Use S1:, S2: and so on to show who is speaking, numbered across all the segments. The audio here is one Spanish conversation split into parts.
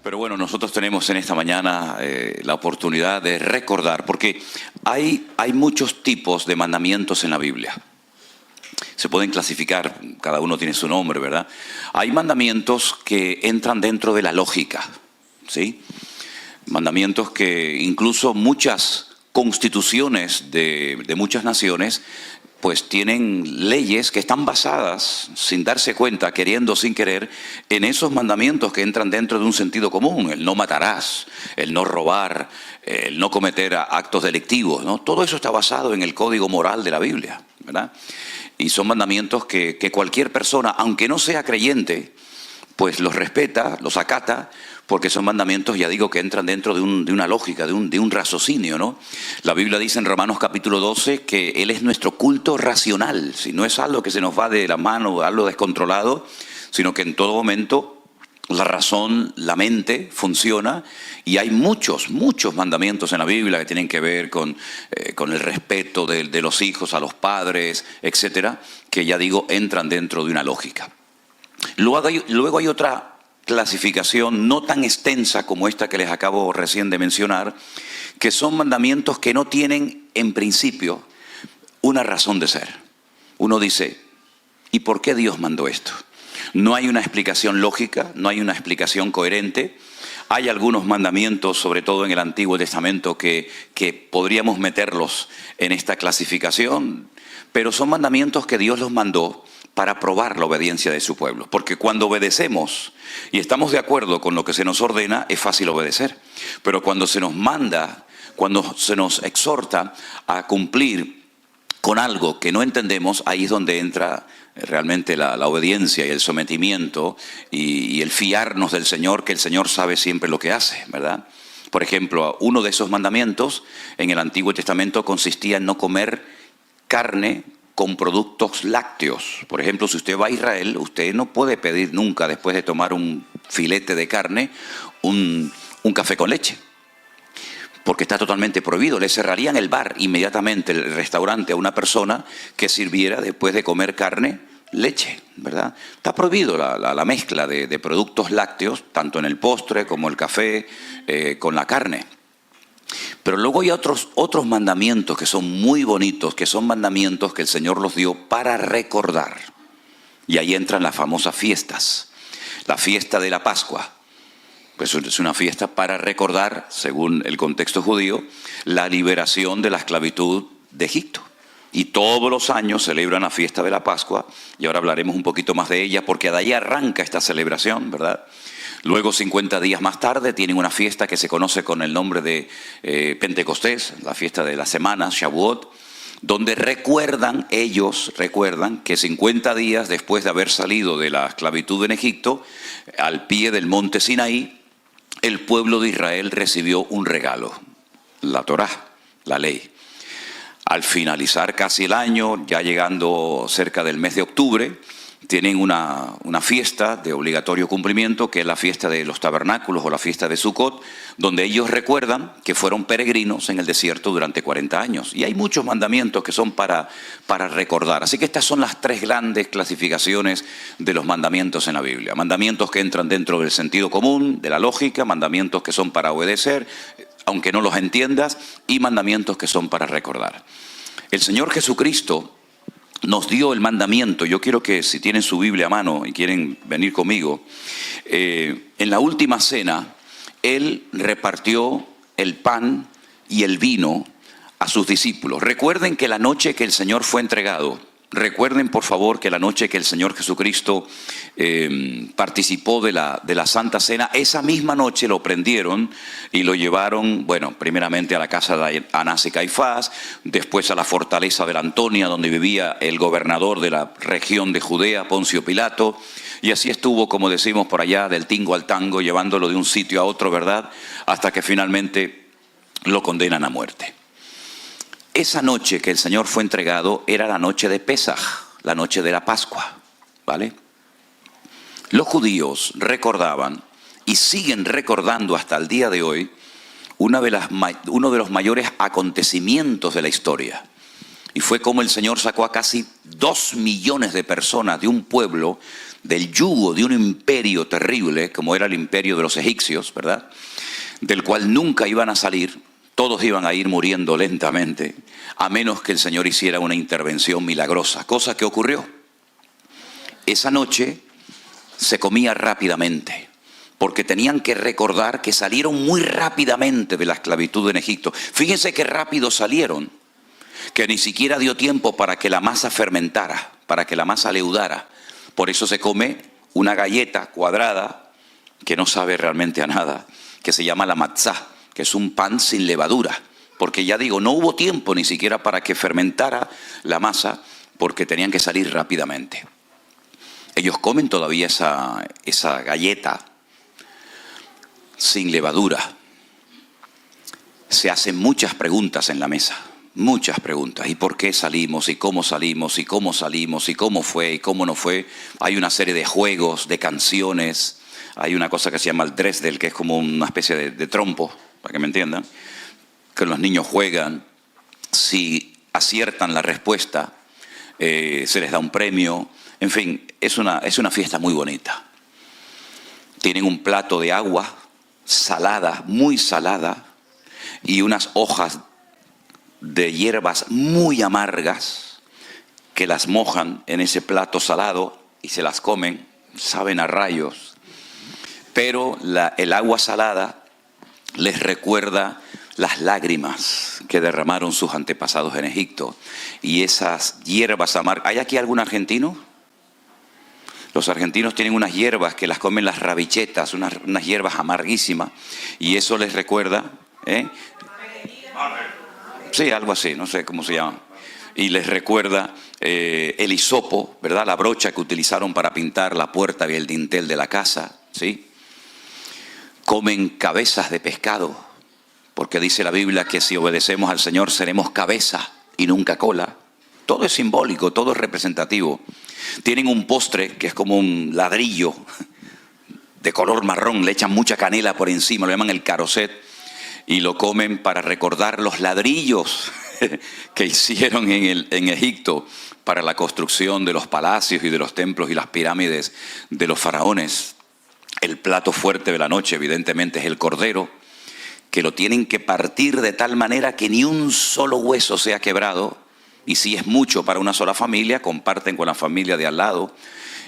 S1: Pero bueno, nosotros tenemos en esta mañana la oportunidad de recordar, porque hay muchos tipos de mandamientos en la Biblia. Se pueden clasificar, cada uno tiene su nombre, ¿verdad? Hay mandamientos que entran dentro de la lógica, ¿sí? Mandamientos que incluso muchas constituciones de muchas naciones pues tienen leyes que están basadas, sin darse cuenta, queriendo o sin querer, en esos mandamientos que entran dentro de un sentido común. El no matarás, el no robar, el no cometer actos delictivos, ¿no? Todo eso está basado en el código moral de la Biblia, ¿verdad? Y son mandamientos que cualquier persona, aunque no sea creyente, pues los respeta, los acata, porque son mandamientos, ya digo, que entran dentro de una lógica, de un raciocinio, ¿no? La Biblia dice en Romanos capítulo 12 que Él es nuestro culto racional, si no es algo que se nos va de la mano, algo descontrolado, sino que en todo momento la razón, la mente funciona, y hay muchos mandamientos en la Biblia que tienen que ver con el respeto de los hijos a los padres, etcétera, que ya digo, entran dentro de una lógica. Luego hay otra clasificación no tan extensa como esta que les acabo recién de mencionar, que son mandamientos que no tienen en principio una razón de ser. Uno dice, ¿y por qué Dios mandó esto? No hay una explicación lógica, no hay una explicación coherente. Hay algunos mandamientos, sobre todo en el Antiguo Testamento, que podríamos meterlos en esta clasificación, pero son mandamientos que Dios los mandó para probar la obediencia de su pueblo. Porque cuando obedecemos y estamos de acuerdo con lo que se nos ordena, es fácil obedecer. Pero cuando se nos manda, cuando se nos exhorta a cumplir con algo que no entendemos, ahí es donde entra realmente la obediencia y el sometimiento y el fiarnos del Señor, que el Señor sabe siempre lo que hace, ¿verdad? Por ejemplo, uno de esos mandamientos en el Antiguo Testamento consistía en no comer carne con productos lácteos. Por ejemplo, si usted va a Israel, usted no puede pedir nunca, después de tomar un filete de carne, un café con leche, porque está totalmente prohibido. Le cerrarían el bar inmediatamente, el restaurante, a una persona que sirviera, después de comer carne, leche, ¿verdad? Está prohibido la mezcla de productos lácteos, tanto en el postre como el café, con la carne. Pero luego hay otros mandamientos que son muy bonitos, que son mandamientos que el Señor los dio para recordar. Y ahí entran las famosas fiestas. La fiesta de la Pascua, pues es una fiesta para recordar, según el contexto judío, la liberación de la esclavitud de Egipto. Y todos los años celebran la fiesta de la Pascua, y ahora hablaremos un poquito más de ella, porque de ahí arranca esta celebración, ¿verdad? Luego, 50 días más tarde, tienen una fiesta que se conoce con el nombre de Pentecostés, la fiesta de la semana, Shavuot, donde ellos recuerdan que 50 días después de haber salido de la esclavitud en Egipto, al pie del monte Sinaí, el pueblo de Israel recibió un regalo, la Torá, la ley. Al finalizar casi el año, ya llegando cerca del mes de octubre, tienen una fiesta de obligatorio cumplimiento, que es la fiesta de los tabernáculos o la fiesta de Sucot, donde ellos recuerdan que fueron peregrinos en el desierto durante 40 años. Y hay muchos mandamientos que son para recordar. Así que estas son las tres grandes clasificaciones de los mandamientos en la Biblia. Mandamientos que entran dentro del sentido común, de la lógica, mandamientos que son para obedecer, aunque no los entiendas, y mandamientos que son para recordar. El Señor Jesucristo nos dio el mandamiento. Yo quiero que, si tienen su Biblia a mano y quieren venir conmigo, en la última cena, Él repartió el pan y el vino a sus discípulos. Recuerden que la noche que el Señor fue entregado, recuerden por favor que la noche que el Señor Jesucristo participó de la Santa Cena, esa misma noche lo prendieron y lo llevaron, bueno, primeramente a la casa de Anás y Caifás, después a la fortaleza de la Antonia, donde vivía el gobernador de la región de Judea, Poncio Pilato, y así estuvo, como decimos por allá, del tingo al tango, llevándolo de un sitio a otro, ¿verdad?, hasta que finalmente lo condenan a muerte. Esa noche que el Señor fue entregado era la noche de Pesaj, la noche de la Pascua, ¿vale? Los judíos recordaban y siguen recordando hasta el día de hoy uno de los mayores acontecimientos de la historia. Y fue como el Señor sacó a casi 2 millones de personas de un pueblo del yugo de un imperio terrible, como era el imperio de los egipcios, ¿verdad? Del cual nunca iban a salir, todos iban a ir muriendo lentamente, a menos que el Señor hiciera una intervención milagrosa, cosa que ocurrió. Esa noche se comía rápidamente, porque tenían que recordar que salieron muy rápidamente de la esclavitud en Egipto. Fíjense qué rápido salieron, que ni siquiera dio tiempo para que la masa fermentara, para que la masa leudara. Por eso se come una galleta cuadrada que no sabe realmente a nada, que se llama la matzá, que es un pan sin levadura. Porque ya digo, no hubo tiempo ni siquiera para que fermentara la masa, porque tenían que salir rápidamente. Ellos comen todavía esa galleta sin levadura. Se hacen muchas preguntas en la mesa, muchas preguntas. ¿Y por qué salimos? ¿Y cómo salimos? ¿Y cómo salimos? ¿Y cómo fue? ¿Y cómo no fue? Hay una serie de juegos, de canciones. Hay una cosa que se llama el Dresdel, que es como una especie de trompo, para que me entiendan, que los niños juegan. Si aciertan la respuesta, se les da un premio. En fin, es una fiesta muy bonita. Tienen un plato de agua salada, muy salada, y unas hojas de hierbas muy amargas que las mojan en ese plato salado y se las comen, saben a rayos. Pero el agua salada les recuerda las lágrimas que derramaron sus antepasados en Egipto. Y esas hierbas amargas. ¿Hay aquí algún argentino? Los argentinos tienen unas hierbas que las comen las rabichetas, unas hierbas amarguísimas. Y eso les recuerda, sí, algo así, no sé cómo se llama. Y les recuerda el hisopo, ¿verdad? La brocha que utilizaron para pintar la puerta y el dintel de la casa, ¿sí? Comen cabezas de pescado, porque dice la Biblia que si obedecemos al Señor seremos cabeza y nunca cola. Todo es simbólico, todo es representativo. Tienen un postre que es como un ladrillo de color marrón, le echan mucha canela por encima, lo llaman el caroset, y lo comen para recordar los ladrillos que hicieron en Egipto para la construcción de los palacios y de los templos y las pirámides de los faraones. El plato fuerte de la noche, evidentemente, es el cordero, que lo tienen que partir de tal manera que ni un solo hueso sea quebrado. Y si es mucho para una sola familia, comparten con la familia de al lado.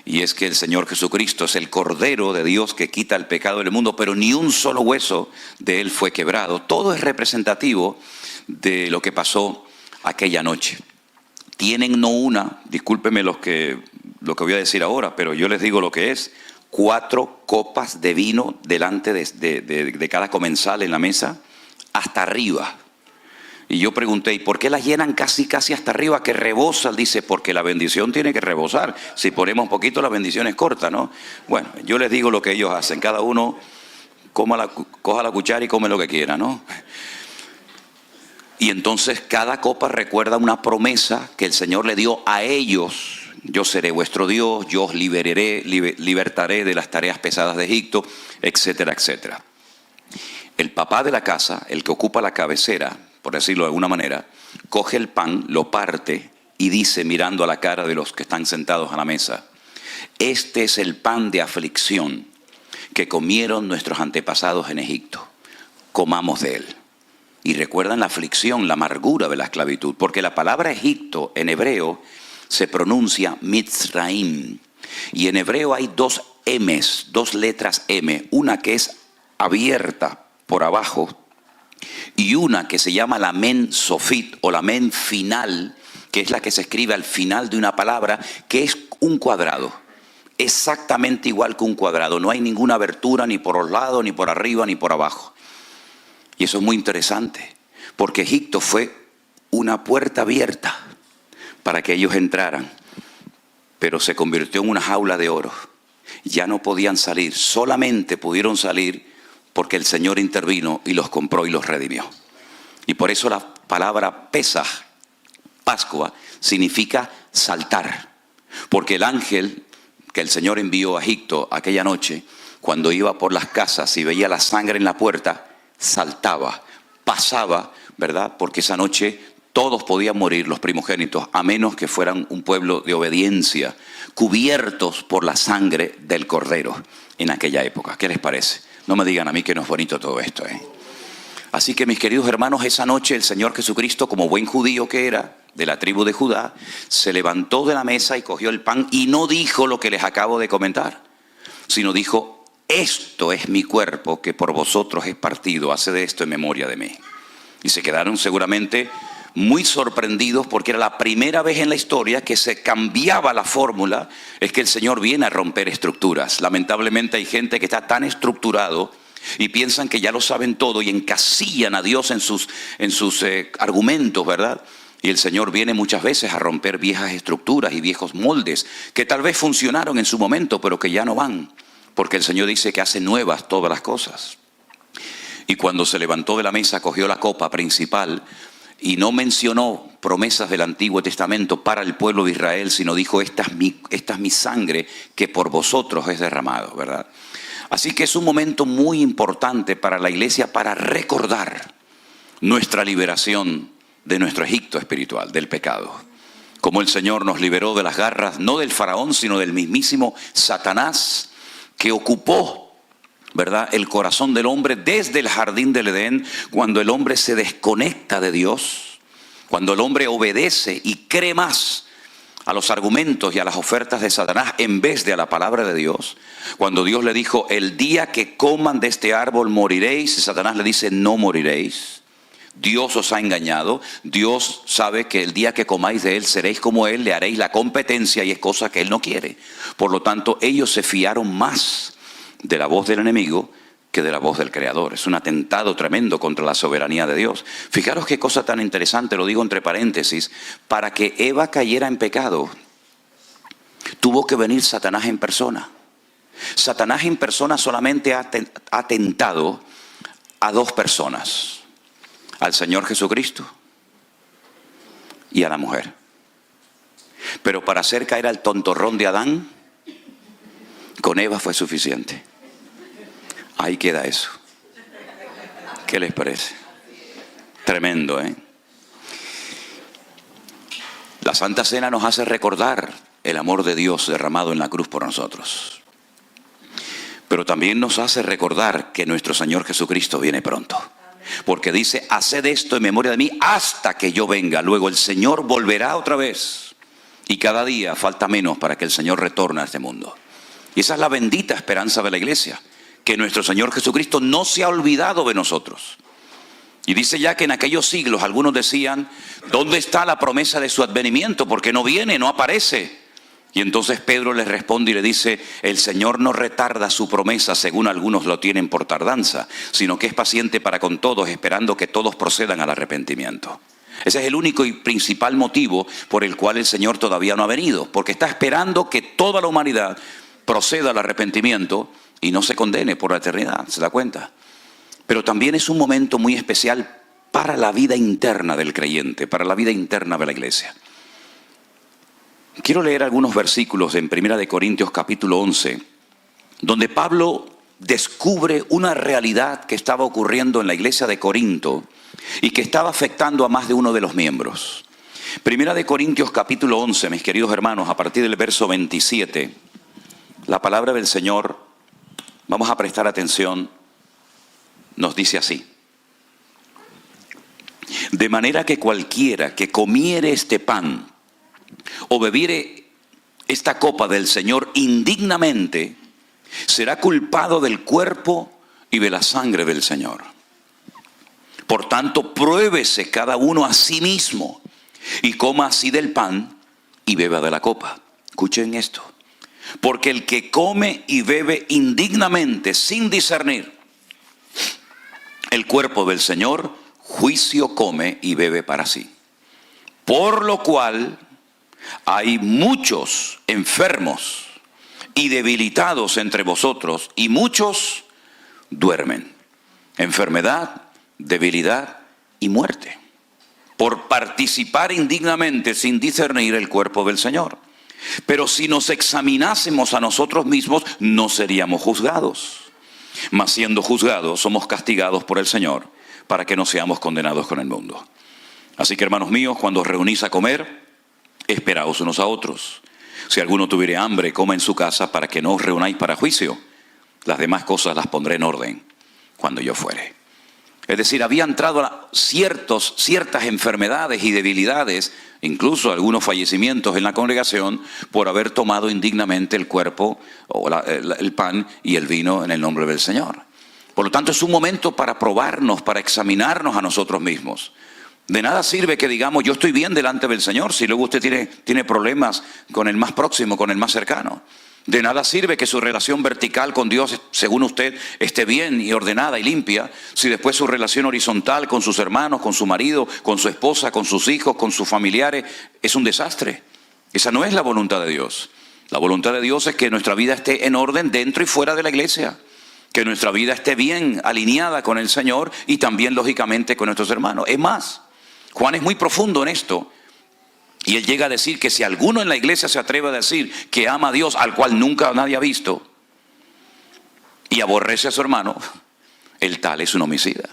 S1: Y es que el Señor Jesucristo es el Cordero de Dios que quita el pecado del mundo, pero ni un solo hueso de Él fue quebrado. Todo es representativo de lo que pasó aquella noche. Tienen no una, discúlpenme lo que voy a decir ahora, pero yo les digo lo que es, 4 copas de vino delante de cada comensal en la mesa, hasta arriba. Y yo pregunté, ¿y por qué las llenan casi hasta arriba, que rebosan? Dice, porque la bendición tiene que rebosar. Si ponemos poquito, la bendición es corta, ¿no? Bueno, yo les digo lo que ellos hacen. Cada uno coja la cuchara y come lo que quiera, ¿no? Y entonces cada copa recuerda una promesa que el Señor le dio a ellos. Yo seré vuestro Dios, yo os libertaré de las tareas pesadas de Egipto, etcétera, etcétera. El papá de la casa, el que ocupa la cabecera, por decirlo de alguna manera, coge el pan, lo parte y dice, mirando a la cara de los que están sentados a la mesa, este es el pan de aflicción que comieron nuestros antepasados en Egipto. Comamos de él. Y recuerdan la aflicción, la amargura de la esclavitud, porque la palabra Egipto en hebreo se pronuncia Mitzraim. Y en hebreo hay 2 M's, 2 letras M, una que es abierta por abajo y una que se llama la men sofit o la men final, que es la que se escribe al final de una palabra, que es un cuadrado, exactamente igual que un cuadrado. No hay ninguna abertura ni por los lados, ni por arriba, ni por abajo. Y eso es muy interesante, porque Egipto fue una puerta abierta para que ellos entraran, pero se convirtió en una jaula de oro. Ya no podían salir, solamente pudieron salir porque el Señor intervino y los compró y los redimió. Y por eso la palabra Pesaj, Pascua, significa saltar. Porque el ángel que el Señor envió a Egipto aquella noche, cuando iba por las casas y veía la sangre en la puerta, saltaba, pasaba, ¿verdad? Porque esa noche todos podían morir, los primogénitos, a menos que fueran un pueblo de obediencia, cubiertos por la sangre del Cordero en aquella época. ¿Qué les parece? No me digan a mí que no es bonito todo esto, ¿eh? Así que, mis queridos hermanos, esa noche el Señor Jesucristo, como buen judío que era, de la tribu de Judá, se levantó de la mesa y cogió el pan y no dijo lo que les acabo de comentar, sino dijo: esto es mi cuerpo que por vosotros es partido, haced esto en memoria de mí. Y se quedaron seguramente muy sorprendidos, porque era la primera vez en la historia que se cambiaba la fórmula. Es que el Señor viene a romper estructuras. Lamentablemente hay gente que está tan estructurado y piensan que ya lo saben todo y encasillan a Dios en sus argumentos, ¿verdad? Y el Señor viene muchas veces a romper viejas estructuras y viejos moldes que tal vez funcionaron en su momento, pero que ya no van, porque el Señor dice que hace nuevas todas las cosas. Y cuando se levantó de la mesa, cogió la copa principal y no mencionó promesas del Antiguo Testamento para el pueblo de Israel, sino dijo: esta es mi sangre que por vosotros es derramado, ¿verdad? Así que es un momento muy importante para la iglesia, para recordar nuestra liberación de nuestro Egipto espiritual, del pecado. Como el Señor nos liberó de las garras, no del faraón, sino del mismísimo Satanás, que ocupó, ¿verdad?, el corazón del hombre desde el jardín del Edén, cuando el hombre se desconecta de Dios, cuando el hombre obedece y cree más a los argumentos y a las ofertas de Satanás en vez de a la palabra de Dios. Cuando Dios le dijo: el día que coman de este árbol moriréis, y Satanás le dice: no moriréis. Dios os ha engañado. Dios sabe que el día que comáis de él seréis como él, le haréis la competencia, y es cosa que él no quiere. Por lo tanto, ellos se fiaron más de la voz del enemigo que de la voz del Creador. Es un atentado tremendo contra la soberanía de Dios. Fijaros qué cosa tan interesante, lo digo entre paréntesis: para que Eva cayera en pecado, tuvo que venir Satanás en persona. Satanás en persona solamente ha tentado a dos personas: al Señor Jesucristo y a la mujer. Pero para hacer caer al tontorrón de Adán, con Eva fue suficiente. Ahí queda eso. ¿Qué les parece? Tremendo, ¿eh? La Santa Cena nos hace recordar el amor de Dios derramado en la cruz por nosotros. Pero también nos hace recordar que nuestro Señor Jesucristo viene pronto. Porque dice: haced esto en memoria de mí hasta que yo venga. Luego el Señor volverá otra vez. Y cada día falta menos para que el Señor retorne a este mundo. Y esa es la bendita esperanza de la iglesia, que nuestro Señor Jesucristo no se ha olvidado de nosotros. Y dice ya que en aquellos siglos algunos decían: ¿dónde está la promesa de su advenimiento? Porque no viene, no aparece. Y entonces Pedro les responde y le dice: el Señor no retarda su promesa, según algunos lo tienen por tardanza, sino que es paciente para con todos, esperando que todos procedan al arrepentimiento. Ese es el único y principal motivo por el cual el Señor todavía no ha venido, porque está esperando que toda la humanidad proceda al arrepentimiento y no se condene por la eternidad. ¿Se da cuenta? Pero también es un momento muy especial para la vida interna del creyente, para la vida interna de la iglesia. Quiero leer algunos versículos en 1 Corintios capítulo 11, donde Pablo descubre una realidad que estaba ocurriendo en la iglesia de Corinto y que estaba afectando a más de uno de los miembros. 1 Corintios capítulo 11, mis queridos hermanos, a partir del verso 27, la palabra del Señor, vamos a prestar atención, nos dice así: de manera que cualquiera que comiere este pan o bebiere esta copa del Señor indignamente, será culpado del cuerpo y de la sangre del Señor. Por tanto, pruébese cada uno a sí mismo y coma así del pan y beba de la copa. Escuchen esto: porque el que come y bebe indignamente, sin discernir el cuerpo del Señor, juicio come y bebe para sí. Por lo cual hay muchos enfermos y debilitados entre vosotros, y muchos duermen. Enfermedad, debilidad y muerte, por participar indignamente sin discernir el cuerpo del Señor. Pero si nos examinásemos a nosotros mismos, no seríamos juzgados. Mas siendo juzgados, somos castigados por el Señor, para que no seamos condenados con el mundo. Así que, hermanos míos, cuando os reunís a comer, esperaos unos a otros. Si alguno tuviere hambre, coma en su casa, para que no os reunáis para juicio. Las demás cosas las pondré en orden cuando yo fuere. Es decir, había entrado ciertas enfermedades y debilidades, incluso algunos fallecimientos en la congregación, por haber tomado indignamente el cuerpo, o el pan y el vino en el nombre del Señor. Por lo tanto, es un momento para probarnos, para examinarnos a nosotros mismos. De nada sirve que digamos, yo estoy bien delante del Señor, si luego usted tiene problemas con el más próximo, con el más cercano. De nada sirve que su relación vertical con Dios, según usted, esté bien y ordenada y limpia, si después su relación horizontal con sus hermanos, con su marido, con su esposa, con sus hijos, con sus familiares, es un desastre. Esa no es la voluntad de Dios. La voluntad de Dios es que nuestra vida esté en orden dentro y fuera de la iglesia. Que nuestra vida esté bien alineada con el Señor y también, lógicamente, con nuestros hermanos. Es más, Juan es muy profundo en esto. Y él llega a decir que si alguno en la iglesia se atreve a decir que ama a Dios, al cual nunca nadie ha visto, y aborrece a su hermano, el tal es un homicida.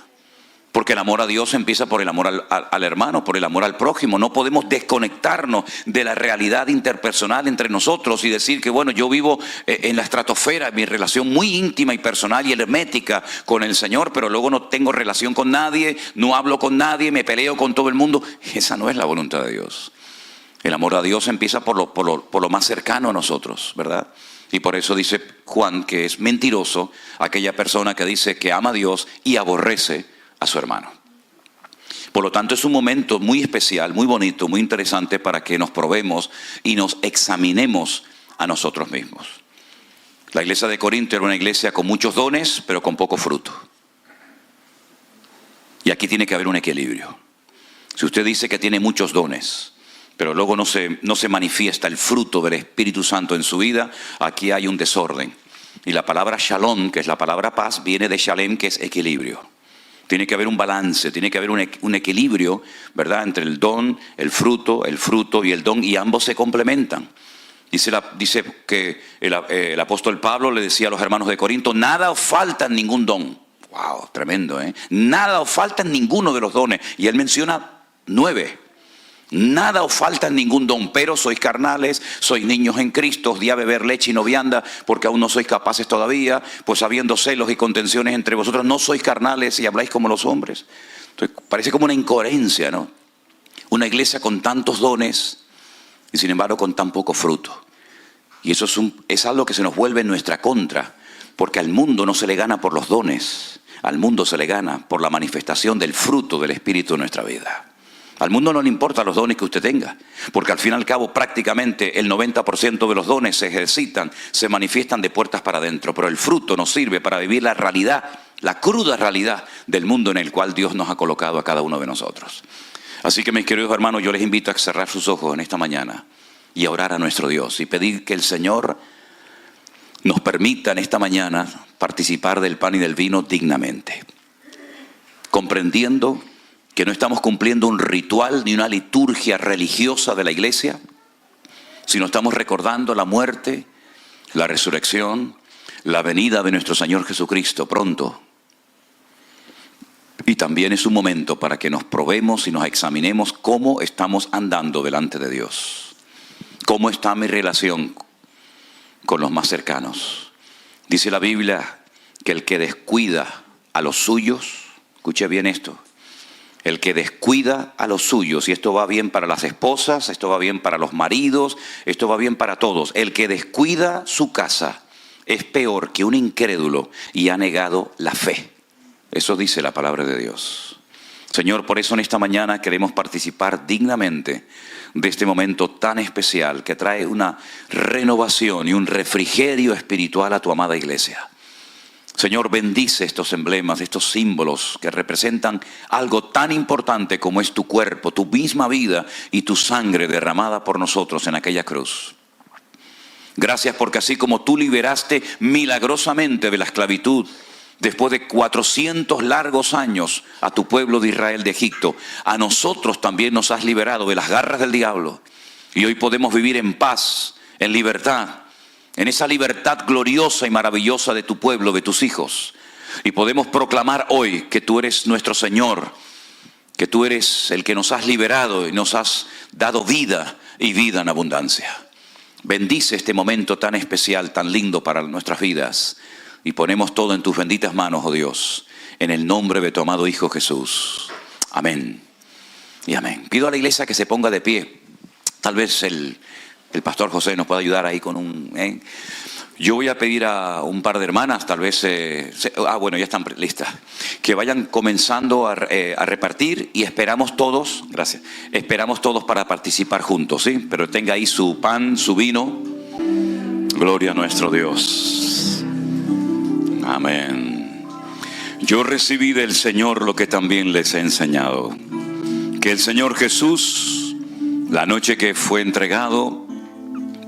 S1: Porque el amor a Dios empieza por el amor al hermano, por el amor al prójimo. No podemos desconectarnos de la realidad interpersonal entre nosotros y decir que, bueno, yo vivo en la estratosfera, mi relación muy íntima y personal y hermética con el Señor, pero luego no tengo relación con nadie, no hablo con nadie, me peleo con todo el mundo. Esa no es la voluntad de Dios. El amor a Dios empieza por lo más cercano a nosotros, ¿verdad? Y por eso dice Juan que es mentiroso aquella persona que dice que ama a Dios y aborrece a su hermano. Por lo tanto, es un momento muy especial, muy bonito, muy interesante para que nos probemos y nos examinemos a nosotros mismos. La iglesia de Corinto era una iglesia con muchos dones, pero con poco fruto. Y aquí tiene que haber un equilibrio. Si usted dice que tiene muchos dones, pero luego no se manifiesta el fruto del Espíritu Santo en su vida, aquí hay un desorden. Y la palabra shalom, que es la palabra paz, viene de shalem, que es equilibrio. Tiene que haber un balance, tiene que haber un equilibrio, ¿verdad?, entre el don, el fruto y el don, y ambos se complementan. Dice que el apóstol Pablo le decía a los hermanos de Corinto, nada os falta en ningún don. ¡Wow! Tremendo, ¿eh? Nada os falta en ninguno de los dones. Y él menciona 9. Nada os falta en ningún don, pero sois carnales, sois niños en Cristo, os di a beber leche y no vianda, porque aún no sois capaces todavía, pues habiendo celos y contenciones entre vosotros, no sois carnales y habláis como los hombres. Entonces parece como una incoherencia, ¿no? Una iglesia con tantos dones y sin embargo con tan poco fruto. Y eso es algo que se nos vuelve en nuestra contra, porque al mundo no se le gana por los dones, al mundo se le gana por la manifestación del fruto del Espíritu en nuestra vida. Al mundo no le importan los dones que usted tenga, porque al fin y al cabo prácticamente el 90% de los dones se ejercitan, se manifiestan de puertas para adentro, pero el fruto nos sirve para vivir la realidad, la cruda realidad del mundo en el cual Dios nos ha colocado a cada uno de nosotros. Así que, mis queridos hermanos, yo les invito a cerrar sus ojos en esta mañana y a orar a nuestro Dios y pedir que el Señor nos permita en esta mañana participar del pan y del vino dignamente, comprendiendo que no estamos cumpliendo un ritual ni una liturgia religiosa de la iglesia, sino estamos recordando la muerte, la resurrección, la venida de nuestro Señor Jesucristo pronto. Y también es un momento para que nos probemos y nos examinemos cómo estamos andando delante de Dios. ¿Cómo está mi relación con los más cercanos? Dice la Biblia que el que descuida a los suyos, escuche bien esto, el que descuida a los suyos, y esto va bien para las esposas, esto va bien para los maridos, esto va bien para todos. El que descuida su casa es peor que un incrédulo y ha negado la fe. Eso dice la palabra de Dios. Señor, por eso en esta mañana queremos participar dignamente de este momento tan especial que trae una renovación y un refrigerio espiritual a tu amada iglesia. Señor, bendice estos emblemas, estos símbolos que representan algo tan importante como es tu cuerpo, tu misma vida y tu sangre derramada por nosotros en aquella cruz. Gracias porque así como tú liberaste milagrosamente de la esclavitud, después de 400 largos años a tu pueblo de Israel de Egipto, a nosotros también nos has liberado de las garras del diablo. Y hoy podemos vivir en paz, en libertad, en esa libertad gloriosa y maravillosa de tu pueblo, de tus hijos. Y podemos proclamar hoy que tú eres nuestro Señor, que tú eres el que nos has liberado y nos has dado vida y vida en abundancia. Bendice este momento tan especial, tan lindo para nuestras vidas. Y ponemos todo en tus benditas manos, oh Dios, en el nombre de tu amado Hijo Jesús. Amén y amén. Pido a la iglesia que se ponga de pie. Tal vez el pastor José nos pueda ayudar ahí con un... Yo voy a pedir a un par de hermanas, tal vez... bueno, ya están listas. Que vayan comenzando a repartir y esperamos todos, gracias, esperamos todos para participar juntos, ¿sí? Pero tenga ahí su pan, su vino. Gloria a nuestro Dios. Amén. Yo recibí del Señor lo que también les he enseñado. Que el Señor Jesús, la noche que fue entregado,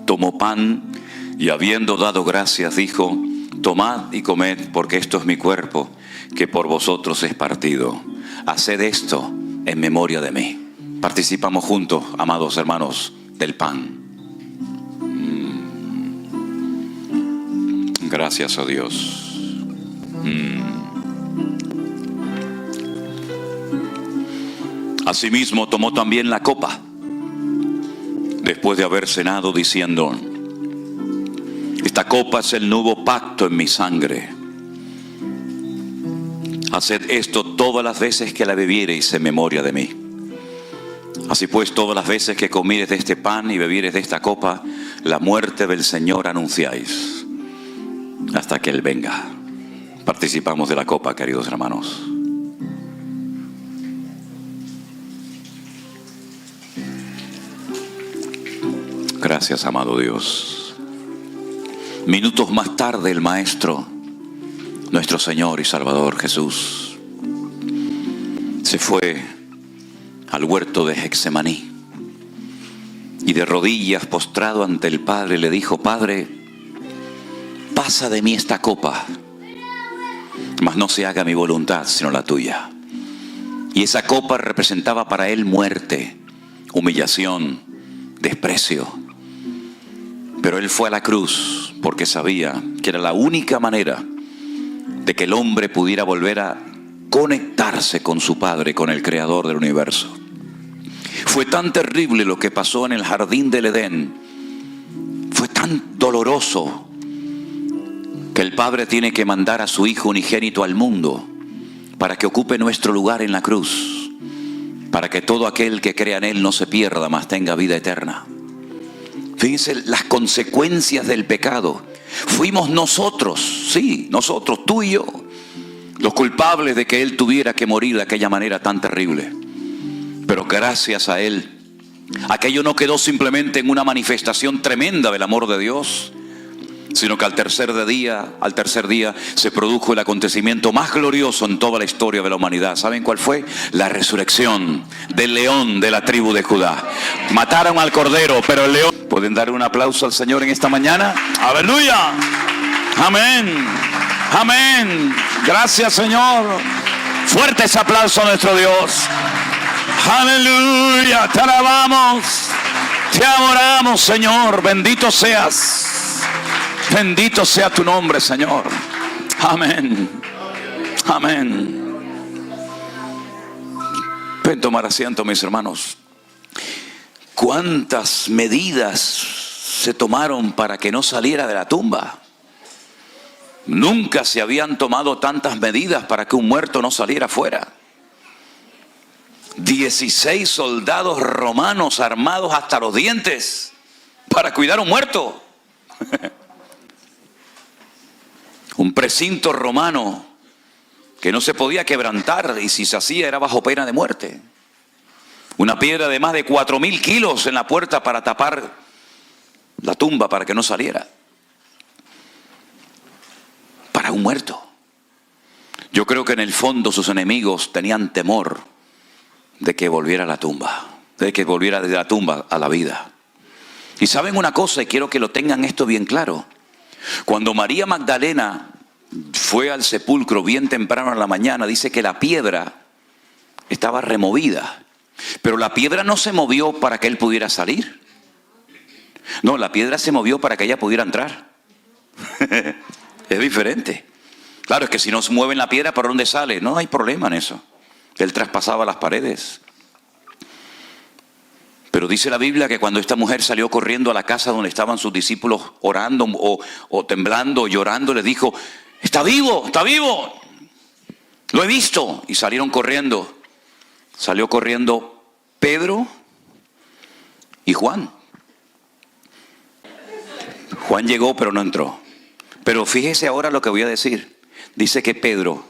S1: tomó pan y habiendo dado gracias dijo: tomad y comed, porque esto es mi cuerpo, que por vosotros es partido. Haced esto en memoria de mí. Participamos juntos, amados hermanos, del pan. Gracias a Dios. Asimismo tomó también la copa, después de haber cenado, diciendo: esta copa es el nuevo pacto en mi sangre. Haced esto todas las veces que la bebiereis en memoria de mí. Así pues, todas las veces que comiereis de este pan y bebiereis de esta copa, la muerte del Señor anunciáis, hasta que Él venga. Participamos de la copa, queridos hermanos. Gracias, amado Dios. Minutos más tarde, el Maestro, nuestro Señor y Salvador Jesús, se fue al huerto de Getsemaní y de rodillas postrado ante el Padre le dijo: Padre, pasa de mí esta copa, mas no se haga mi voluntad sino la tuya. Y esa copa representaba para él muerte, humillación, desprecio. Pero él fue a la cruz porque sabía que era la única manera de que el hombre pudiera volver a conectarse con su Padre, con el Creador del universo. Fue tan terrible lo que pasó en el jardín del Edén, fue tan doloroso, que el Padre tiene que mandar a su Hijo unigénito al mundo para que ocupe nuestro lugar en la cruz, para que todo aquel que crea en Él no se pierda, mas tenga vida eterna. Fíjense las consecuencias del pecado. Fuimos nosotros, sí, nosotros, tú y yo, los culpables de que Él tuviera que morir de aquella manera tan terrible. Pero gracias a Él, aquello no quedó simplemente en una manifestación tremenda del amor de Dios, sino que al tercer día se produjo el acontecimiento más glorioso en toda la historia de la humanidad. ¿Saben cuál fue? La resurrección del león de la tribu de Judá. Mataron al cordero, pero el león... ¿Pueden dar un aplauso al Señor en esta mañana? ¡Aleluya! ¡Amén! ¡Amén! Gracias, Señor. Fuerte ese aplauso a nuestro Dios. ¡Aleluya! Te alabamos, te adoramos, Señor. Bendito seas. Bendito sea tu nombre, Señor. Amén. Amén. Pueden tomar asiento, mis hermanos. ¿Cuántas medidas se tomaron para que no saliera de la tumba? Nunca se habían tomado tantas medidas para que un muerto no saliera fuera. 16 soldados romanos armados hasta los dientes para cuidar a un muerto. Un precinto romano que no se podía quebrantar, y si se hacía era bajo pena de muerte. Una piedra de más de 4.000 kilos en la puerta para tapar la tumba para que no saliera. Para un muerto. Yo creo que en el fondo sus enemigos tenían temor de que volviera a la tumba, de que volviera de la tumba a la vida. Y saben una cosa, y quiero que lo tengan esto bien claro. Cuando María Magdalena fue al sepulcro bien temprano en la mañana, dice que la piedra estaba removida. Pero la piedra no se movió para que él pudiera salir. No, la piedra se movió para que ella pudiera entrar. Es diferente. Claro, es que si no se mueve la piedra, ¿por dónde sale? No hay problema en eso. Él traspasaba las paredes. Pero dice la Biblia que cuando esta mujer salió corriendo a la casa donde estaban sus discípulos orando o temblando o llorando, le dijo, está vivo, lo he visto. Y salieron corriendo. Salió corriendo Pedro y Juan. Juan llegó pero no entró. Pero fíjese ahora lo que voy a decir. Dice que Pedro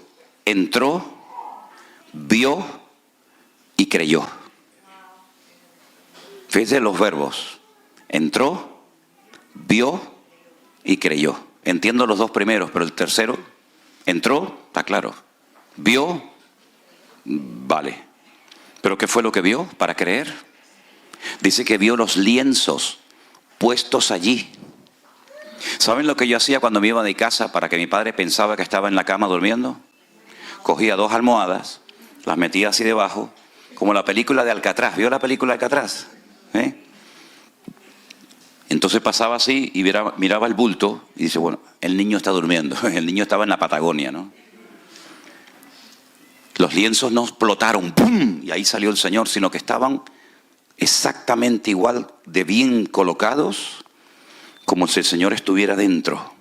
S1: entró, vio y creyó. Fíjese los verbos. Entró, vio y creyó. Entiendo los dos primeros, pero el tercero, entró, está claro. Vio, vale. ¿Pero qué fue lo que vio para creer? Dice que vio los lienzos puestos allí. ¿Saben lo que yo hacía cuando me iba de casa para que mi padre pensaba que estaba en la cama durmiendo? Cogía 2 almohadas, las metía así debajo, como la película de Alcatraz. ¿Vio la película de Alcatraz? Entonces pasaba así y miraba el bulto y dice, bueno, el niño está durmiendo. El niño estaba en la Patagonia, ¿no? Los lienzos no explotaron, ¡pum! Y ahí salió el Señor, sino que estaban exactamente igual de bien colocados como si el Señor estuviera dentro.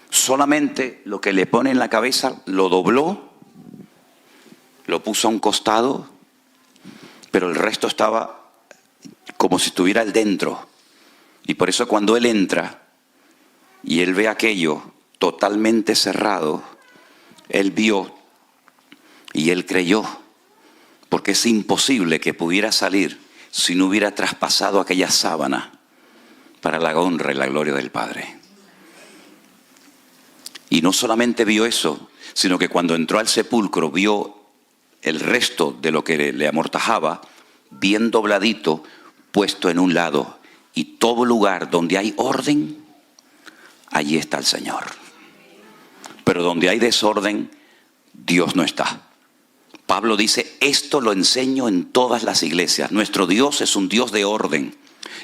S1: Solamente lo que le pone en la cabeza lo dobló, lo puso a un costado, pero el resto estaba como si estuviera él dentro. Y por eso cuando él entra y él ve aquello totalmente cerrado, él vio y él creyó, porque es imposible que pudiera salir si no hubiera traspasado aquella sábana para la honra y la gloria del Padre. Y no solamente vio eso, sino que cuando entró al sepulcro vio el resto de lo que le amortajaba, bien dobladito, puesto en un lado. Y todo lugar donde hay orden, allí está el Señor. Pero donde hay desorden, Dios no está. Pablo dice, esto lo enseño en todas las iglesias. Nuestro Dios es un Dios de orden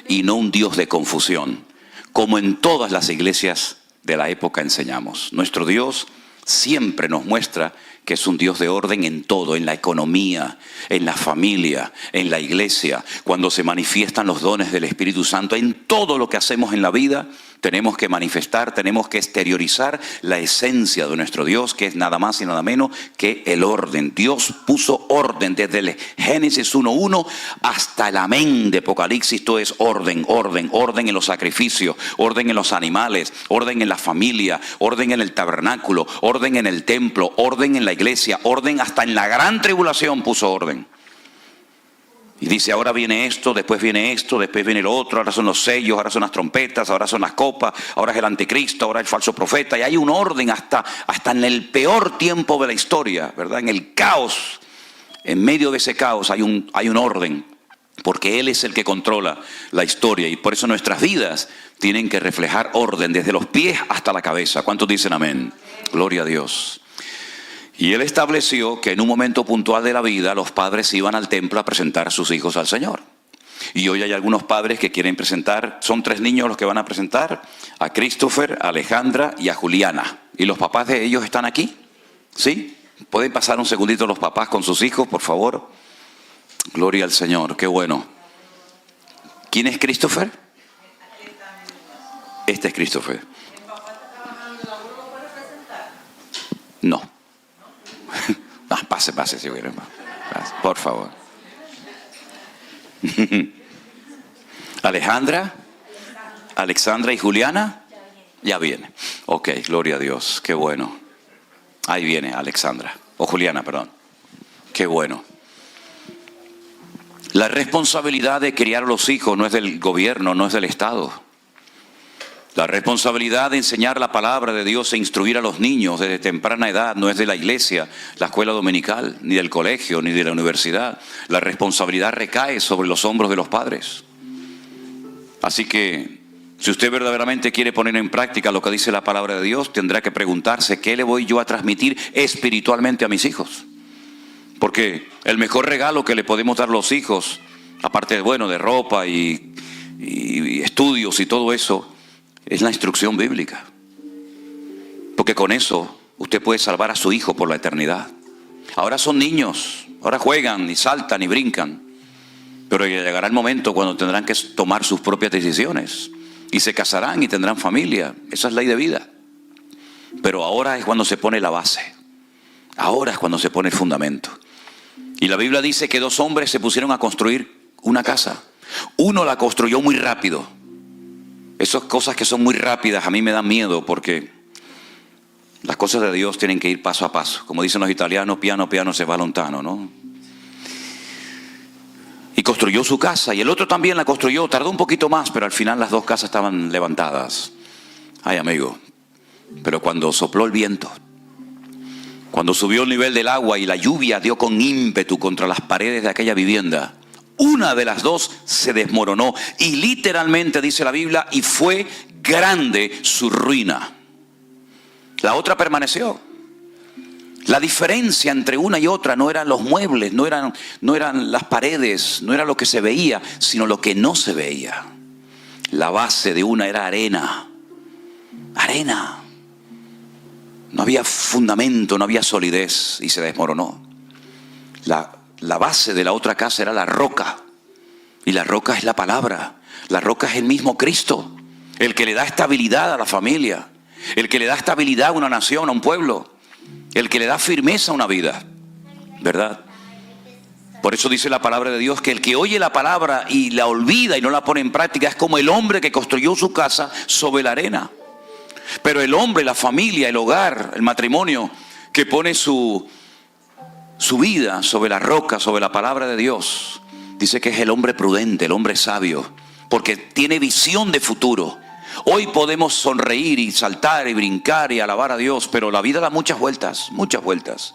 S1: y no un Dios de confusión, como en todas las iglesias de la época enseñamos. Nuestro Dios siempre nos muestra que es un Dios de orden en todo, en la economía, en la familia, en la iglesia, cuando se manifiestan los dones del Espíritu Santo, en todo lo que hacemos en la vida. Tenemos que manifestar, tenemos que exteriorizar la esencia de nuestro Dios, que es nada más y nada menos que el orden. Dios puso orden desde el Génesis 1:1 hasta el amén de Apocalipsis. Todo es orden, orden, orden en los sacrificios, orden en los animales, orden en la familia, orden en el tabernáculo, orden en el templo, orden en la iglesia, orden hasta en la gran tribulación puso orden. Y dice, ahora viene esto, después viene lo otro, ahora son los sellos, ahora son las trompetas, ahora son las copas, ahora es el anticristo, ahora el falso profeta. Y hay un orden hasta en el peor tiempo de la historia, ¿verdad? En el caos, en medio de ese caos hay un orden, porque Él es el que controla la historia. Y por eso nuestras vidas tienen que reflejar orden, desde los pies hasta la cabeza. ¿Cuántos dicen amén? Gloria a Dios. Y Él estableció que en un momento puntual de la vida los padres iban al templo a presentar a sus hijos al Señor. Y hoy hay algunos padres que quieren presentar, son 3 niños los que van a presentar, a Christopher, a Alejandra y a Juliana. ¿Y los papás de ellos están aquí? ¿Sí? ¿Pueden pasar un segundito los papás con sus hijos, por favor? Gloria al Señor, qué bueno. ¿Quién es Christopher? Este es Christopher. No. Pase, si quieren. Por favor. Alexandra y Juliana. Ya viene. Ok, gloria a Dios. Qué bueno. Ahí viene Alexandra. O Juliana, perdón. Qué bueno. La responsabilidad de criar a los hijos no es del gobierno, no es del Estado. La responsabilidad de enseñar la palabra de Dios e instruir a los niños desde temprana edad no es de la iglesia, la escuela dominical, ni del colegio, ni de la universidad. La responsabilidad recae sobre los hombros de los padres. Así que, si usted verdaderamente quiere poner en práctica lo que dice la palabra de Dios, tendrá que preguntarse, ¿qué le voy yo a transmitir espiritualmente a mis hijos? Porque el mejor regalo que le podemos dar a los hijos, aparte de ropa y estudios y todo eso, es la instrucción bíblica. Porque con eso usted puede salvar a su hijo por la eternidad. Ahora son niños, Ahora juegan y saltan y brincan. Pero llegará el momento cuando tendrán que tomar sus propias decisiones. Y se casarán y tendrán familia. Esa es ley de vida. Pero ahora es cuando se pone la base. Ahora es cuando se pone el fundamento. Y la Biblia dice que 2 hombres se pusieron a construir una casa. Uno la construyó muy rápido. Esas cosas que son muy rápidas a mí me dan miedo, porque las cosas de Dios tienen que ir paso a paso. Como dicen los italianos, piano piano se va lontano, ¿no? Y construyó su casa, y el otro también la construyó. Tardó un poquito más, pero al final las 2 casas estaban levantadas. Ay, amigo, pero cuando sopló el viento, cuando subió el nivel del agua y la lluvia dio con ímpetu contra las paredes de aquella vivienda, una de las 2 se desmoronó. Y literalmente dice la Biblia, y fue grande su ruina. La otra permaneció. La diferencia entre una y otra no eran los muebles, no eran las paredes, no era lo que se veía, sino lo que no se veía. La base de una era arena. Arena. No había fundamento, no había solidez y se desmoronó. La base de la otra casa era la roca. Y la roca es la palabra. La roca es el mismo Cristo. El que le da estabilidad a la familia. El que le da estabilidad a una nación, a un pueblo. El que le da firmeza a una vida. ¿Verdad? Por eso dice la palabra de Dios que el que oye la palabra y la olvida y no la pone en práctica es como el hombre que construyó su casa sobre la arena. Pero el hombre, la familia, el hogar, el matrimonio que pone su vida sobre la roca, sobre la palabra de Dios, dice que es el hombre prudente, el hombre sabio, porque tiene visión de futuro. Hoy podemos sonreír y saltar y brincar y alabar a Dios, pero la vida da muchas vueltas, muchas vueltas.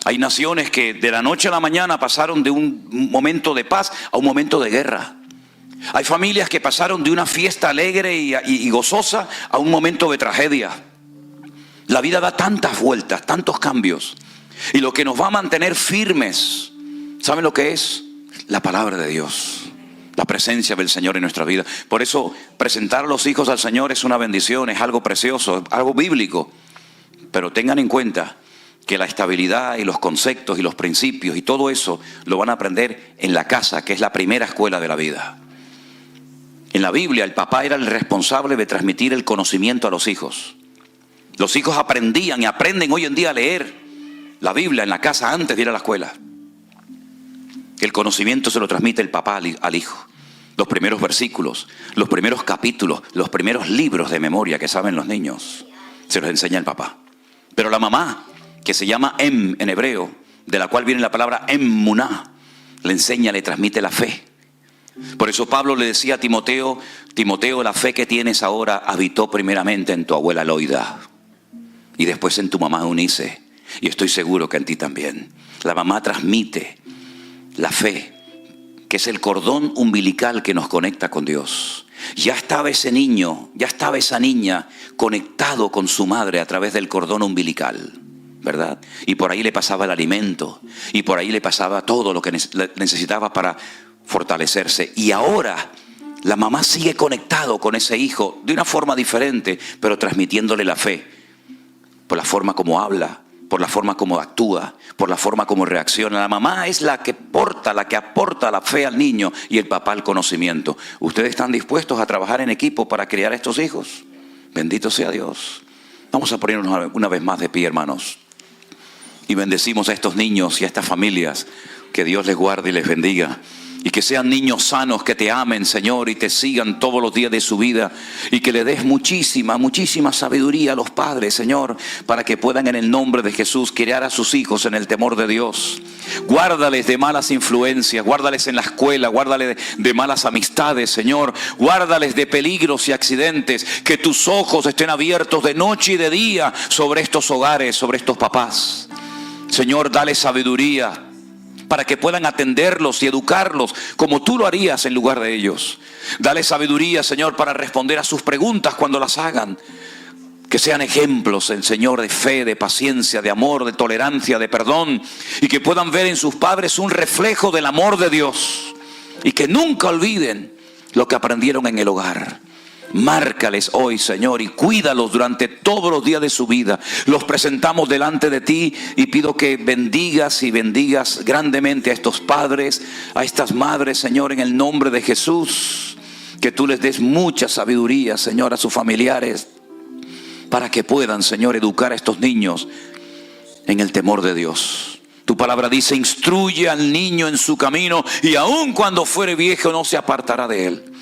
S1: Hay naciones que de la noche a la mañana pasaron de un momento de paz a un momento de guerra. Hay familias que pasaron de una fiesta alegre y gozosa a un momento de tragedia. La vida da tantas vueltas, tantos cambios. Y lo que nos va a mantener firmes, ¿saben lo que es? La palabra de Dios. La presencia del Señor en nuestra vida. Por eso presentar a los hijos al Señor es una bendición, es algo precioso, algo bíblico. Pero tengan en cuenta que la estabilidad y los conceptos y los principios y todo eso lo van a aprender en la casa, que es la primera escuela de la vida. En la Biblia el papá era el responsable de transmitir el conocimiento a los hijos. Los hijos aprendían y aprenden hoy en día a leer la Biblia en la casa antes de ir a la escuela. El conocimiento se lo transmite el papá al hijo. Los primeros versículos, los primeros capítulos, los primeros libros de memoria que saben los niños, se los enseña el papá. Pero la mamá, que se llama en hebreo, de la cual viene la palabra emuná, le enseña, le transmite la fe. Por eso Pablo le decía a Timoteo, Timoteo, la fe que tienes ahora habitó primeramente en tu abuela Loida y después en tu mamá Eunice, y estoy seguro que en ti también. La mamá transmite la fe, que es el cordón umbilical que nos conecta con Dios. Ya estaba ese niño, ya estaba esa niña conectado con su madre a través del cordón umbilical, ¿verdad? Y por ahí le pasaba el alimento, y por ahí le pasaba todo lo que necesitaba para fortalecerse. Y ahora la mamá sigue conectado con ese hijo de una forma diferente, pero transmitiéndole la fe, por la forma como habla, por la forma como actúa, por la forma como reacciona. La mamá es la que aporta la fe al niño y el papá el conocimiento. ¿Ustedes están dispuestos a trabajar en equipo para criar a estos hijos? Bendito sea Dios. Vamos a ponernos una vez más de pie, hermanos. Y bendecimos a estos niños y a estas familias. Que Dios les guarde y les bendiga. Y que sean niños sanos que te amen, Señor, y te sigan todos los días de su vida. Y que le des muchísima, muchísima sabiduría a los padres, Señor, para que puedan en el nombre de Jesús criar a sus hijos en el temor de Dios. Guárdales de malas influencias, guárdales en la escuela, guárdales de malas amistades, Señor. Guárdales de peligros y accidentes. Que tus ojos estén abiertos de noche y de día sobre estos hogares, sobre estos papás. Señor, dale sabiduría para que puedan atenderlos y educarlos como tú lo harías en lugar de ellos. Dale sabiduría, Señor, para responder a sus preguntas cuando las hagan. Que sean ejemplos, el Señor, de fe, de paciencia, de amor, de tolerancia, de perdón. Y que puedan ver en sus padres un reflejo del amor de Dios. Y que nunca olviden lo que aprendieron en el hogar. Márcales hoy, Señor, y cuídalos durante todos los días de su vida. Los presentamos delante de ti y pido que bendigas y bendigas grandemente a estos padres, a estas madres, Señor, en el nombre de Jesús. Que tú les des mucha sabiduría, Señor, a sus familiares, para que puedan, Señor, educar a estos niños en el temor de Dios. Tu palabra dice: instruye al niño en su camino, y aun cuando fuere viejo no se apartará de él.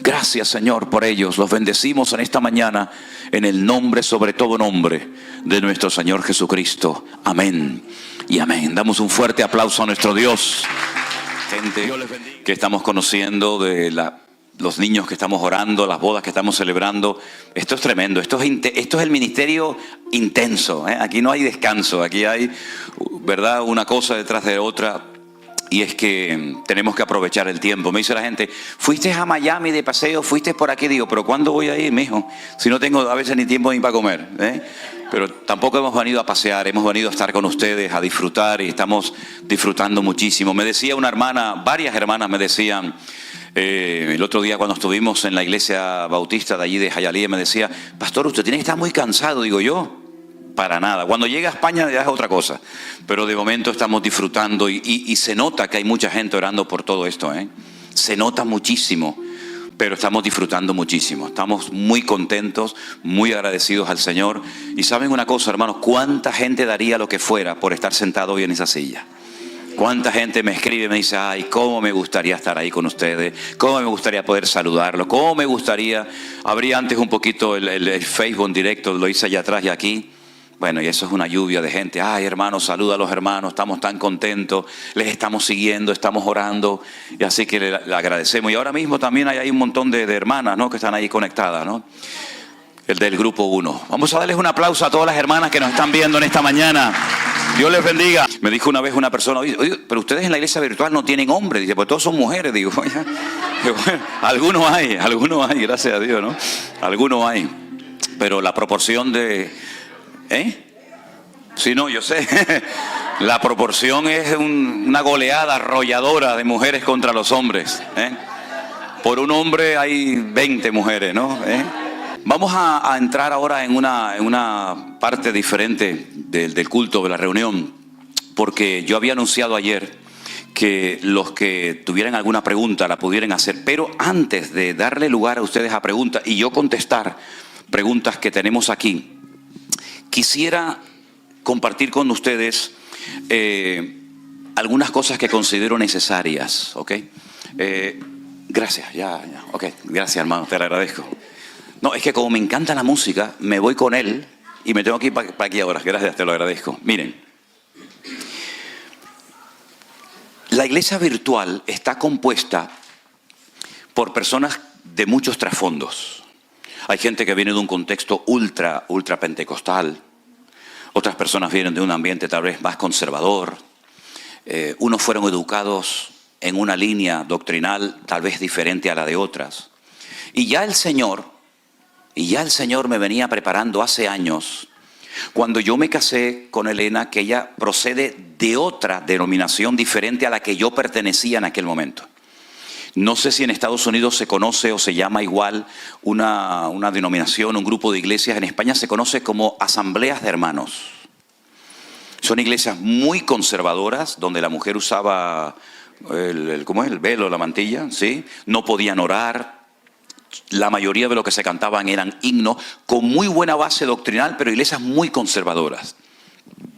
S1: Gracias, Señor, por ellos. Los bendecimos en esta mañana en el nombre, sobre todo nombre, de nuestro Señor Jesucristo. Amén y amén. Damos un fuerte aplauso a nuestro Dios. Gente que estamos conociendo, de los niños que estamos orando, las bodas que estamos celebrando. Esto es tremendo. Esto es el ministerio intenso, ¿eh? Aquí no hay descanso. Aquí hay, ¿verdad?, una cosa detrás de otra. Y es que tenemos que aprovechar el tiempo. Me dice la gente: ¿fuiste a Miami de paseo? ¿Fuiste por aquí? Digo, ¿pero cuándo voy a ir, mijo? Si no tengo a veces ni tiempo ni para comer, ¿eh? Pero tampoco hemos venido a pasear, hemos venido a estar con ustedes, a disfrutar, y estamos disfrutando muchísimo. Me decía una hermana, varias hermanas me decían, el otro día cuando estuvimos en la iglesia bautista de allí de Hialeah, me decía: pastor, usted tiene que estar muy cansado. Digo, yo, para nada. Cuando llegue a España ya es otra cosa. Pero de momento estamos disfrutando y se nota que hay mucha gente orando por todo esto, ¿eh? Se nota muchísimo, pero estamos disfrutando muchísimo. Estamos muy contentos, muy agradecidos al Señor. Y saben una cosa, hermanos, ¿cuánta gente daría lo que fuera por estar sentado hoy en esa silla? ¿Cuánta gente me escribe y me dice: ay, cómo me gustaría estar ahí con ustedes, cómo me gustaría poder saludarlos, cómo me gustaría... Abrí antes un poquito el Facebook en directo, lo hice allá atrás y aquí. Bueno, y eso es una lluvia de gente. Ay, hermanos, saluda a los hermanos, estamos tan contentos, les estamos siguiendo, estamos orando, y así que le agradecemos. Y ahora mismo también hay un montón de hermanas, ¿no?, que están ahí conectadas, ¿no? El del grupo 1. Vamos a darles un aplauso a todas las hermanas que nos están viendo en esta mañana. Dios les bendiga. Me dijo una vez una persona: oye, pero ustedes en la iglesia virtual no tienen hombres. Dice: pues todos son mujeres. Digo, bueno, algunos hay, gracias a Dios, ¿no? Algunos hay. Pero la proporción de... Sí, no, yo sé. La proporción es una goleada arrolladora de mujeres contra los hombres, ¿eh? Por un hombre hay 20 mujeres, ¿no? Vamos a entrar ahora en una parte diferente del culto, de la reunión, porque yo había anunciado ayer que los que tuvieran alguna pregunta la pudieran hacer, pero antes de darle lugar a ustedes a preguntas y yo contestar preguntas que tenemos aquí, quisiera compartir con ustedes algunas cosas que considero necesarias, ¿ok? Gracias, ya, ok, gracias, hermano, te lo agradezco. No, es que como me encanta la música, me voy con él y me tengo que ir para aquí ahora. Gracias, te lo agradezco. Miren, la iglesia virtual está compuesta por personas de muchos trasfondos. Hay gente que viene de un contexto ultra pentecostal. Otras personas vienen de un ambiente tal vez más conservador. Unos fueron educados en una línea doctrinal tal vez diferente a la de otras. Y ya el Señor me venía preparando hace años, cuando yo me casé con Elena, que ella procede de otra denominación diferente a la que yo pertenecía en aquel momento. No sé si en Estados Unidos se conoce o se llama igual una denominación, un grupo de iglesias. En España se conoce como asambleas de hermanos. Son iglesias muy conservadoras, donde la mujer usaba el velo, la mantilla, ¿sí? No podían orar. La mayoría de lo que se cantaban eran himnos con muy buena base doctrinal, pero iglesias muy conservadoras.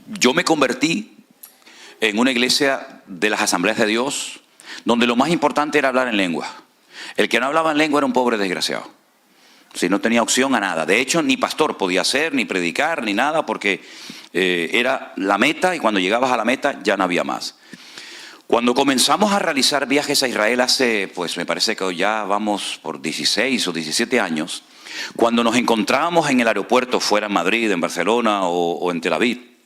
S1: Yo me convertí en una iglesia de las Asambleas de Dios, donde lo más importante era hablar en lengua. El que no hablaba en lengua era un pobre desgraciado. Si no tenía opción a nada. De hecho, ni pastor podía ser, ni predicar, ni nada, porque era la meta, y cuando llegabas a la meta ya no había más. Cuando comenzamos a realizar viajes a Israel hace, pues me parece que ya vamos por 16 o 17 años, cuando nos encontrábamos en el aeropuerto, fuera en Madrid, en Barcelona o en Tel Aviv,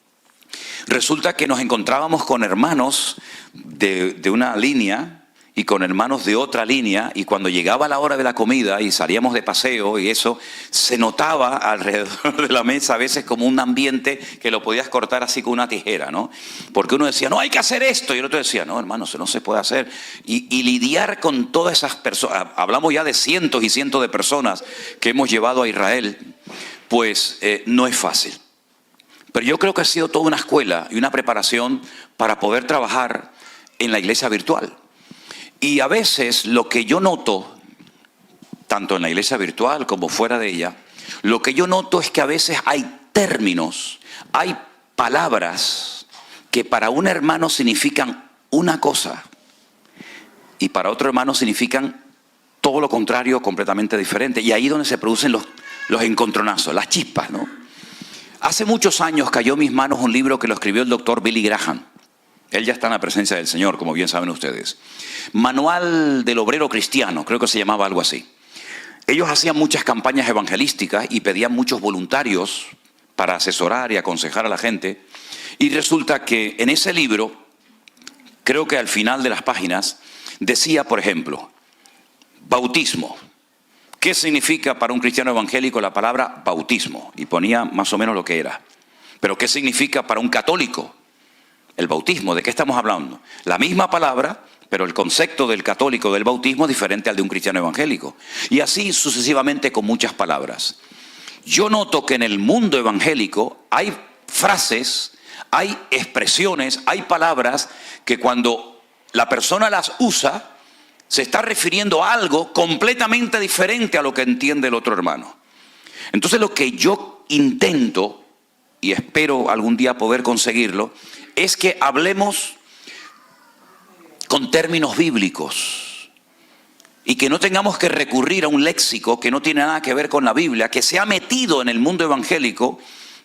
S1: resulta que nos encontrábamos con hermanos de una línea y con hermanos de otra línea, y cuando llegaba la hora de la comida y salíamos de paseo y eso, se notaba alrededor de la mesa a veces como un ambiente que lo podías cortar así con una tijera, ¿no? Porque uno decía, no, hay que hacer esto, y el otro decía, no, hermano, eso no se puede hacer. Y lidiar con todas esas personas, hablamos ya de cientos y cientos de personas que hemos llevado a Israel, pues no es fácil. Pero yo creo que ha sido toda una escuela y una preparación para poder trabajar en la iglesia virtual. Y a veces lo que yo noto, tanto en la iglesia virtual como fuera de ella, lo que yo noto es que a veces hay términos, hay palabras que para un hermano significan una cosa y para otro hermano significan todo lo contrario, completamente diferente. Y ahí es donde se producen los encontronazos, las chispas, ¿no? Hace muchos años cayó en mis manos un libro que lo escribió el doctor Billy Graham. Él ya está en la presencia del Señor, como bien saben ustedes. Manual del obrero cristiano, creo que se llamaba algo así. Ellos hacían muchas campañas evangelísticas y pedían muchos voluntarios para asesorar y aconsejar a la gente. Y resulta que en ese libro, creo que al final de las páginas, decía, por ejemplo, bautismo. ¿Qué significa para un cristiano evangélico la palabra bautismo? Y ponía más o menos lo que era. Pero ¿qué significa para un católico el bautismo? ¿De qué estamos hablando? La misma palabra, pero el concepto del católico del bautismo es diferente al de un cristiano evangélico. Y así sucesivamente con muchas palabras. Yo noto que en el mundo evangélico hay frases, hay expresiones, hay palabras que cuando la persona las usa, se está refiriendo a algo completamente diferente a lo que entiende el otro hermano. Entonces lo que yo intento, y espero algún día poder conseguirlo, es que hablemos con términos bíblicos y que no tengamos que recurrir a un léxico que no tiene nada que ver con la Biblia, que se ha metido en el mundo evangélico,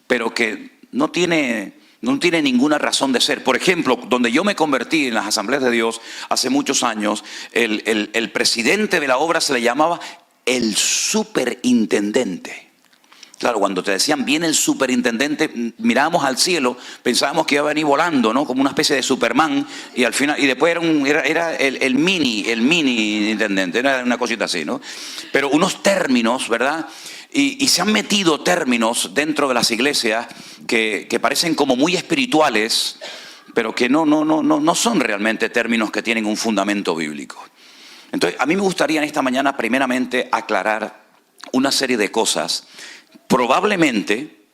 S1: pero que no tiene ninguna razón de ser. Por ejemplo, donde yo me convertí en las Asambleas de Dios hace muchos años, el presidente de la obra se le llamaba el superintendente. Claro, cuando te decían viene el superintendente, mirábamos al cielo, pensábamos que iba a venir volando, ¿no? Como una especie de Superman, y al final, y después era el mini intendente, era una cosita así, ¿no? Pero unos términos, ¿verdad? Y se han metido términos dentro de las iglesias que parecen como muy espirituales, pero que no son realmente términos que tienen un fundamento bíblico. Entonces, a mí me gustaría en esta mañana primeramente aclarar una serie de cosas. Probablemente,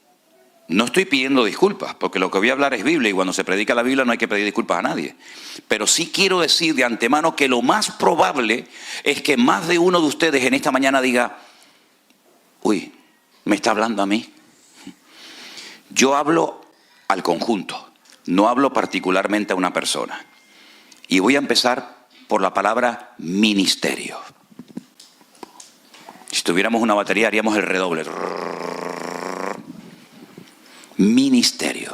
S1: no estoy pidiendo disculpas, porque lo que voy a hablar es Biblia y cuando se predica la Biblia no hay que pedir disculpas a nadie. Pero sí quiero decir de antemano que lo más probable es que más de uno de ustedes en esta mañana diga, uy, me está hablando a mí. Yo hablo al conjunto, no hablo particularmente a una persona. Y voy a empezar por la palabra ministerio. Si tuviéramos una batería haríamos el redoble. Ministerio.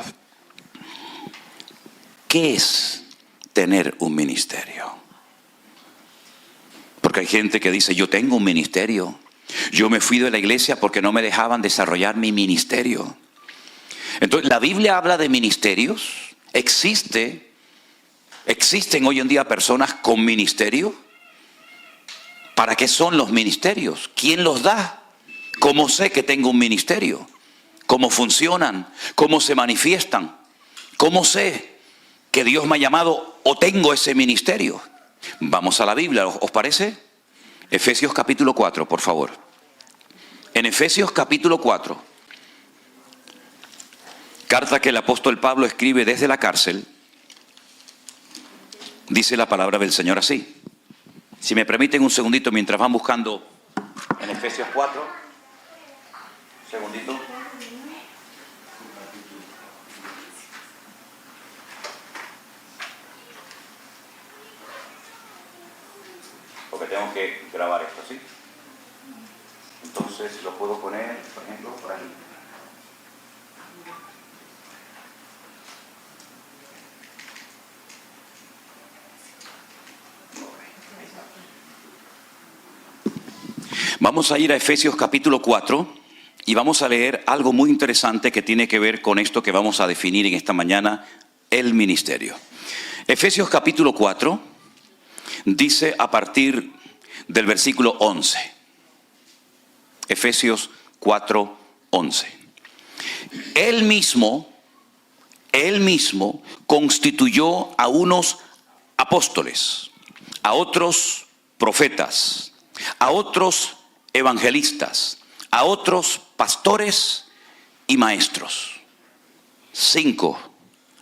S1: ¿Qué es tener un ministerio? Porque hay gente que dice, yo tengo un ministerio. Yo me fui de la iglesia porque no me dejaban desarrollar mi ministerio. Entonces, la Biblia habla de ministerios. Existen hoy en día personas con ministerio. ¿Para qué son los ministerios? ¿Quién los da? ¿Cómo sé que tengo un ministerio? ¿Cómo funcionan? ¿Cómo se manifiestan? ¿Cómo sé que Dios me ha llamado o tengo ese ministerio? Vamos a la Biblia, ¿os parece? Efesios capítulo 4, por favor. En Efesios capítulo 4, carta que el apóstol Pablo escribe desde la cárcel, dice la palabra del Señor así. Si me permiten un segundito mientras van buscando en Efesios 4. Un segundito. Porque tengo que grabar esto, ¿sí? Entonces lo puedo poner, por ejemplo, por ahí. Vamos a ir a Efesios capítulo 4 y vamos a leer algo muy interesante que tiene que ver con esto que vamos a definir en esta mañana, el ministerio. Efesios capítulo 4 dice a partir del versículo 11. Efesios 4:11. Él mismo constituyó a unos apóstoles, a otros profetas, a otros evangelistas, a otros pastores y maestros. 5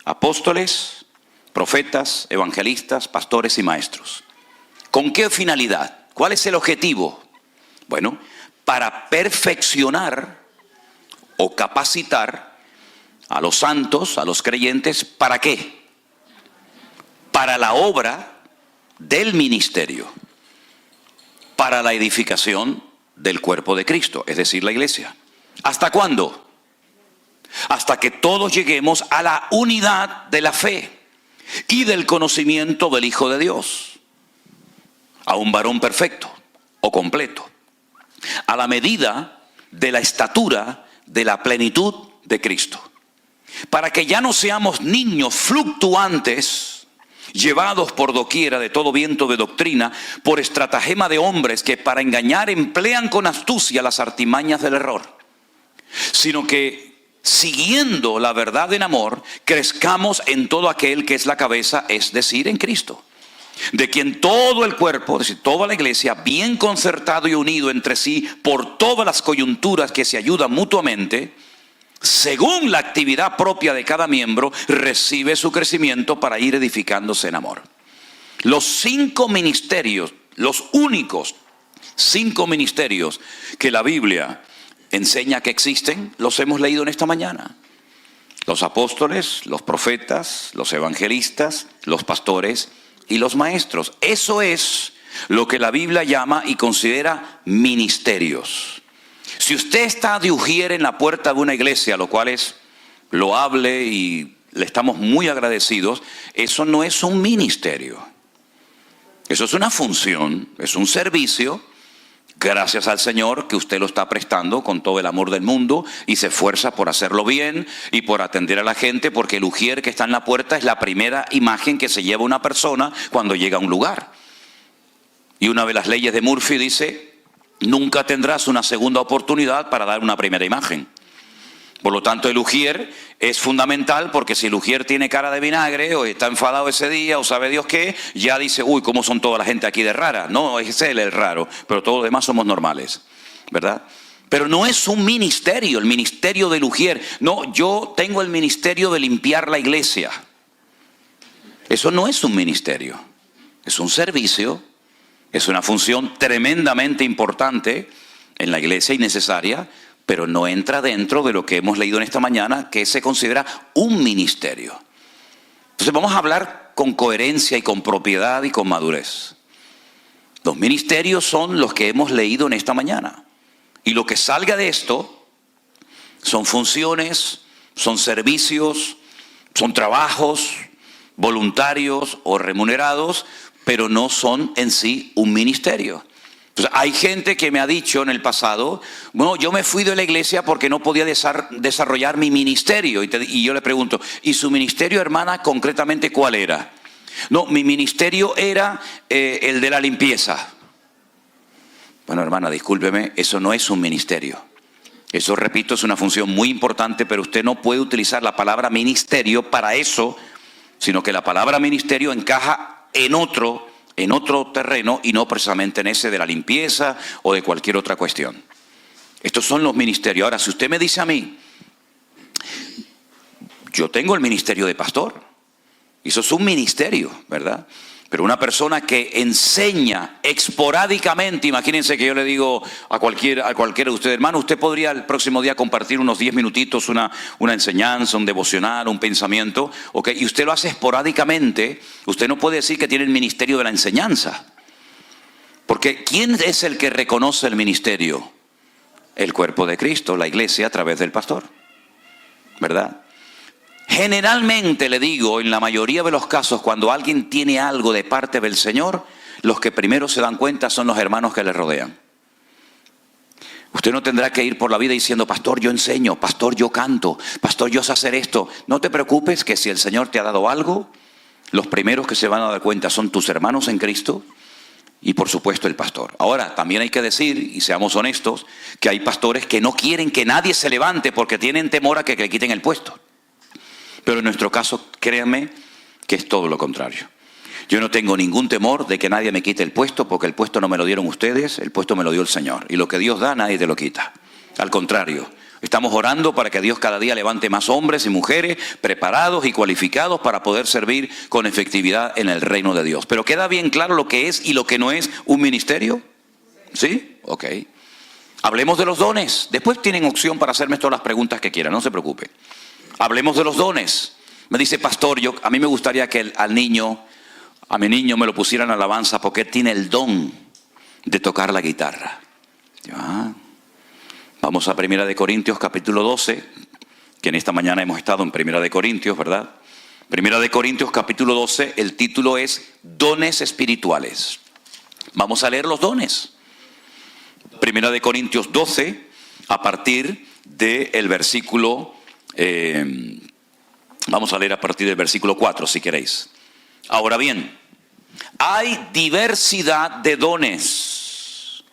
S1: apóstoles, profetas, evangelistas, pastores y maestros. ¿Con qué finalidad? ¿Cuál es el objetivo? Bueno, para perfeccionar o capacitar a los santos, a los creyentes, ¿para qué? Para la obra del ministerio, para la edificación del cuerpo de Cristo, es decir, la iglesia. ¿Hasta cuándo? Hasta que todos lleguemos a la unidad de la fe y del conocimiento del Hijo de Dios, a un varón perfecto o completo, a la medida de la estatura de la plenitud de Cristo, para que ya no seamos niños fluctuantes, llevados por doquiera de todo viento de doctrina, por estratagema de hombres que para engañar emplean con astucia las artimañas del error, sino que siguiendo la verdad en amor, crezcamos en todo aquel que es la cabeza, es decir, en Cristo, de quien todo el cuerpo, es decir, toda la iglesia, bien concertado y unido entre sí por todas las coyunturas que se ayudan mutuamente, según la actividad propia de cada miembro, recibe su crecimiento para ir edificándose en amor. Los 5 ministerios, los únicos 5 ministerios que la Biblia enseña que existen, los hemos leído en esta mañana. Los apóstoles, los profetas, los evangelistas, los pastores y los maestros. Eso es lo que la Biblia llama y considera ministerios. Si usted está de ujier en la puerta de una iglesia, lo cual es loable y le estamos muy agradecidos, eso no es un ministerio. Eso es una función, es un servicio. Gracias al Señor que usted lo está prestando con todo el amor del mundo y se esfuerza por hacerlo bien y por atender a la gente, porque el ujier que está en la puerta es la primera imagen que se lleva una persona cuando llega a un lugar. Y una de las leyes de Murphy dice: nunca tendrás una segunda oportunidad para dar una primera imagen. Por lo tanto, el ujier es fundamental, porque si el ujier tiene cara de vinagre o está enfadado ese día o sabe Dios qué, ya dice: uy, ¿cómo son toda la gente aquí de rara? No, es él el raro, pero todos los demás somos normales, ¿verdad? Pero no es un ministerio, el ministerio del ujier. No, yo tengo el ministerio de limpiar la iglesia. Eso no es un ministerio, es un servicio, es una función tremendamente importante en la iglesia y necesaria, pero no entra dentro de lo que hemos leído en esta mañana, que se considera un ministerio. Entonces vamos a hablar con coherencia y con propiedad y con madurez. Los ministerios son los que hemos leído en esta mañana. Y lo que salga de esto son funciones, son servicios, son trabajos voluntarios o remunerados, pero no son en sí un ministerio. Entonces, hay gente que me ha dicho en el pasado: bueno, yo me fui de la iglesia porque no podía desarrollar mi ministerio. Y yo le pregunto: ¿y su ministerio, hermana, concretamente cuál era? No, mi ministerio era el de la limpieza. Bueno, hermana, discúlpeme, eso no es un ministerio. Eso, repito, es una función muy importante, pero usted no puede utilizar la palabra ministerio para eso, sino que la palabra ministerio encaja en otro terreno y no precisamente en ese de la limpieza o de cualquier otra cuestión. Estos son los ministerios. Ahora, si usted me dice a mí: yo tengo el ministerio de pastor, eso es un ministerio, ¿verdad? Pero una persona que enseña esporádicamente, imagínense que yo le digo a cualquiera de ustedes: hermano, usted podría el próximo día compartir unos 10 minutitos una enseñanza, un devocional, un pensamiento, ¿okay? Y usted lo hace esporádicamente. Usted no puede decir que tiene el ministerio de la enseñanza, porque ¿quién es el que reconoce el ministerio? El cuerpo de Cristo, la iglesia, a través del pastor, ¿verdad? Generalmente, le digo, en la mayoría de los casos, cuando alguien tiene algo de parte del Señor, los que primero se dan cuenta son los hermanos que le rodean. Usted no tendrá que ir por la vida diciendo: pastor, yo enseño, pastor, yo canto, pastor, yo sé hacer esto. No te preocupes, que si el Señor te ha dado algo, los primeros que se van a dar cuenta son tus hermanos en Cristo y por supuesto el pastor. Ahora, también hay que decir, y seamos honestos, que hay pastores que no quieren que nadie se levante porque tienen temor a que le quiten el puesto. Pero en nuestro caso, créanme que es todo lo contrario. Yo no tengo ningún temor de que nadie me quite el puesto, porque el puesto no me lo dieron ustedes, el puesto me lo dio el Señor. Y lo que Dios da, nadie te lo quita. Al contrario, estamos orando para que Dios cada día levante más hombres y mujeres preparados y cualificados para poder servir con efectividad en el reino de Dios. Pero ¿queda bien claro lo que es y lo que no es un ministerio? ¿Sí? Ok. Hablemos de los dones. Después tienen opción para hacerme todas las preguntas que quieran, no se preocupe. Hablemos de los dones. Me dice, pastor, a mí me gustaría que a mi niño me lo pusieran en alabanza porque él tiene el don de tocar la guitarra. Vamos a 1 Corintios capítulo 12, que en esta mañana hemos estado en 1 Corintios, ¿verdad? 1 Corintios capítulo 12, el título es Dones Espirituales. Vamos a leer los dones. 1 Corintios 12, a partir del versículo, vamos a leer a partir del versículo 4, si queréis. Ahora bien, hay diversidad de dones,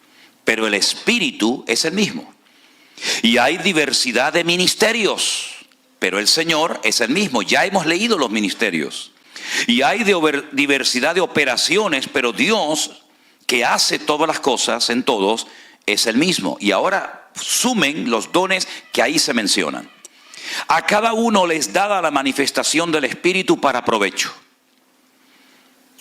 S1: pero el Espíritu es el mismo. Y hay diversidad de ministerios, pero el Señor es el mismo. Ya hemos leído los ministerios. Y hay diversidad de operaciones, pero Dios, que hace todas las cosas en todos, es el mismo. Y ahora sumen los dones que ahí se mencionan. A cada uno les dada la manifestación del Espíritu para provecho.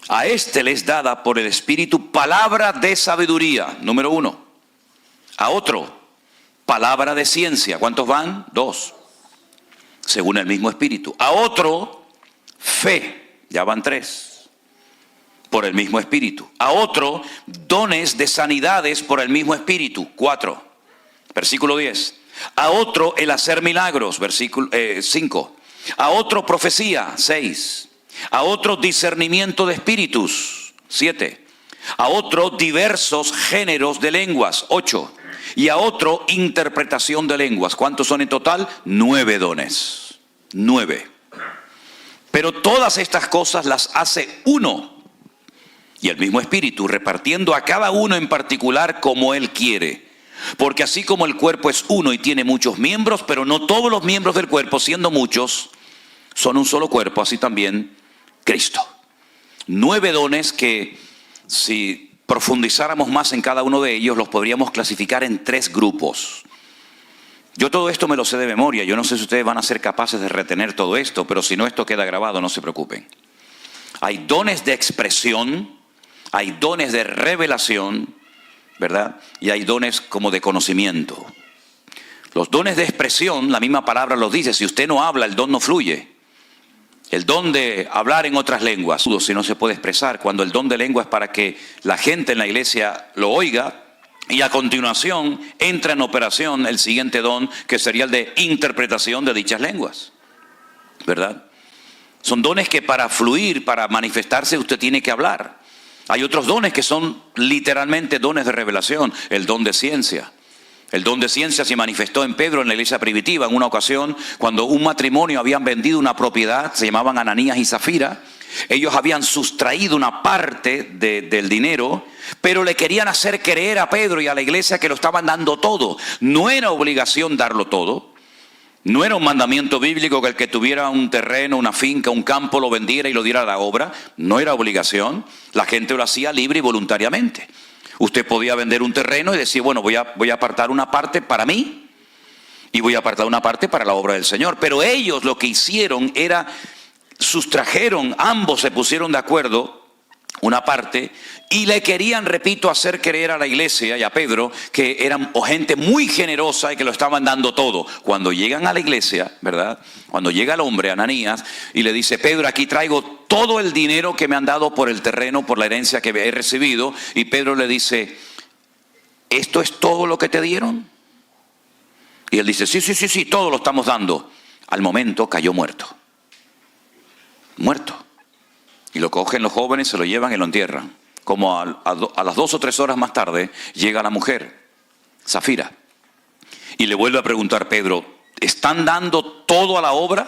S1: A este les dada por el Espíritu palabra de sabiduría, número 1. A otro, palabra de ciencia. ¿Cuántos van? 2. Según el mismo Espíritu. A otro, fe. Ya van 3. Por el mismo Espíritu. A otro, dones de sanidades por el mismo Espíritu. 4. Versículo 10. A otro, el hacer milagros. Versículo 5. A otro, profecía. 6. A otro, discernimiento de espíritus. 7. A otro, diversos géneros de lenguas. 8. Y a otro, interpretación de lenguas. ¿Cuántos son en total? 9 dones. 9. Pero todas estas cosas las hace uno. Y el mismo Espíritu, repartiendo a cada uno en particular como Él quiere. Porque así como el cuerpo es uno y tiene muchos miembros, pero no todos los miembros del cuerpo, siendo muchos, son un solo cuerpo, así también Cristo. 9 dones que, si profundizáramos más en cada uno de ellos, los podríamos clasificar en 3 grupos. Yo todo esto me lo sé de memoria. Yo no sé si ustedes van a ser capaces de retener todo esto, pero si no, esto queda grabado, no se preocupen. Hay dones de expresión, hay dones de revelación, ¿verdad? Y hay dones como de conocimiento. Los dones de expresión, la misma palabra los dice, si usted no habla, el don no fluye. El don de hablar en otras lenguas, si no se puede expresar, cuando el don de lengua es para que la gente en la iglesia lo oiga, y a continuación entra en operación el siguiente don, que sería el de interpretación de dichas lenguas, ¿verdad? Son dones que para fluir, para manifestarse, usted tiene que hablar. Hay otros dones que son literalmente dones de revelación, el don de ciencia. El don de ciencia se manifestó en Pedro en la iglesia primitiva en una ocasión cuando un matrimonio habían vendido una propiedad, se llamaban Ananías y Zafira. Ellos habían sustraído una parte del dinero, pero le querían hacer creer a Pedro y a la iglesia que lo estaban dando todo. No era obligación darlo todo. No era un mandamiento bíblico que el que tuviera un terreno, una finca, un campo lo vendiera y lo diera a la obra. No era obligación. La gente lo hacía libre y voluntariamente. Usted podía vender un terreno y decir, bueno, voy a apartar una parte para mí y voy a apartar una parte para la obra del Señor. Pero ellos lo que hicieron era, sustrajeron, ambos se pusieron de acuerdo, una parte, y le querían, repito, hacer creer a la iglesia y a Pedro que eran gente muy generosa y que lo estaban dando todo. Cuando llegan a la iglesia, ¿verdad? Cuando llega el hombre, Ananías, y le dice, Pedro, aquí traigo todo el dinero que me han dado por el terreno, por la herencia que he recibido. Y Pedro le dice, ¿esto es todo lo que te dieron? Y él dice, sí, todo lo estamos dando. Al momento cayó muerto. Muerto. Y lo cogen los jóvenes, se lo llevan y lo entierran. Como a las 2 o 3 horas más tarde, llega la mujer, Zafira, y le vuelve a preguntar, Pedro, ¿están dando todo a la obra?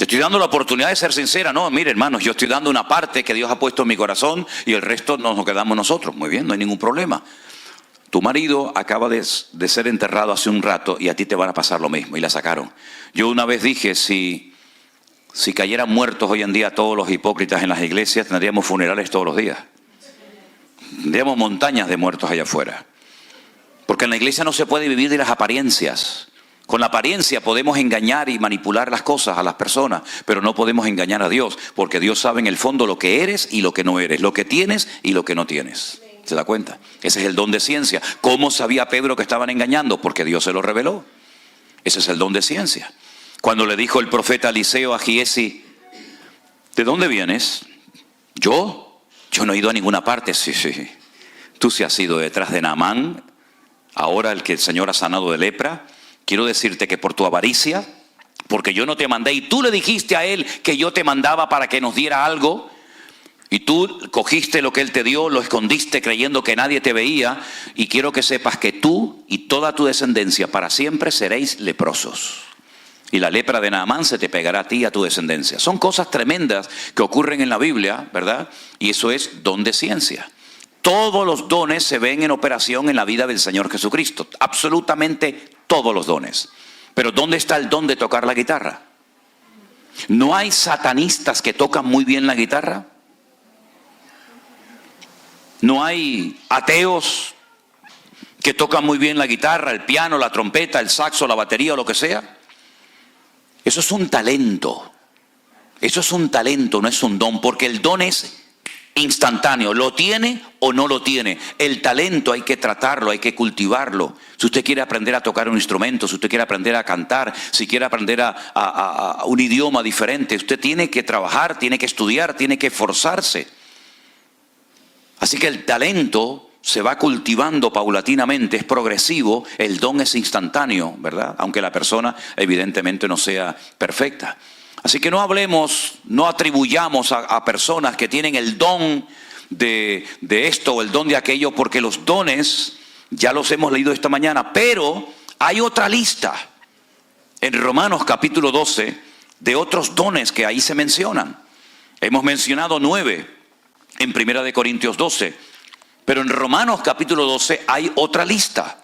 S1: Te estoy dando la oportunidad de ser sincera. No, mire, hermanos, yo estoy dando una parte que Dios ha puesto en mi corazón y el resto nos quedamos nosotros. Muy bien, no hay ningún problema. Tu marido acaba de ser enterrado hace un rato y a ti te van a pasar lo mismo. Y la sacaron. Yo una vez dije, si cayeran muertos hoy en día todos los hipócritas en las iglesias, tendríamos funerales todos los días. Tendríamos montañas de muertos allá afuera. Porque en la iglesia no se puede vivir de las apariencias. Con la apariencia podemos engañar y manipular las cosas a las personas, pero no podemos engañar a Dios, porque Dios sabe en el fondo lo que eres y lo que no eres, lo que tienes y lo que no tienes. ¿Se da cuenta? Ese es el don de ciencia. ¿Cómo sabía Pedro que estaban engañando? Porque Dios se lo reveló. Ese es el don de ciencia. Cuando le dijo el profeta Eliseo a Giesi, ¿de dónde vienes? ¿Yo? Yo no he ido a ninguna parte. Sí. Tú sí has ido detrás de Naamán, ahora el que el Señor ha sanado de lepra. Quiero decirte que por tu avaricia, porque yo no te mandé y tú le dijiste a él que yo te mandaba para que nos diera algo, y tú cogiste lo que él te dio, lo escondiste creyendo que nadie te veía, y quiero que sepas que tú y toda tu descendencia para siempre seréis leprosos. Y la lepra de Naamán se te pegará a ti y a tu descendencia. Son cosas tremendas que ocurren en la Biblia, ¿verdad? Y eso es don de ciencia. Todos los dones se ven en operación en la vida del Señor Jesucristo. Absolutamente todos los dones. Pero ¿dónde está el don de tocar la guitarra? ¿No hay satanistas que tocan muy bien la guitarra? ¿No hay ateos que tocan muy bien la guitarra, el piano, la trompeta, el saxo, la batería o lo que sea? Eso es un talento. Eso es un talento, no es un don, porque el don es instantáneo, lo tiene o no lo tiene. El talento hay que tratarlo, hay que cultivarlo. Si usted quiere aprender a tocar un instrumento, si usted quiere aprender a cantar, si quiere aprender a un idioma diferente, usted tiene que trabajar, tiene que estudiar, tiene que esforzarse. Así que el talento se va cultivando paulatinamente, es progresivo, el don es instantáneo, ¿verdad? Aunque la persona evidentemente no sea perfecta. Así que no hablemos, no atribuyamos a personas que tienen el don de esto o el don de aquello, porque los dones ya los hemos leído esta mañana, pero hay otra lista en Romanos capítulo 12 de otros dones que ahí se mencionan. Hemos mencionado 9 en Primera de Corintios 12, pero en Romanos capítulo 12 hay otra lista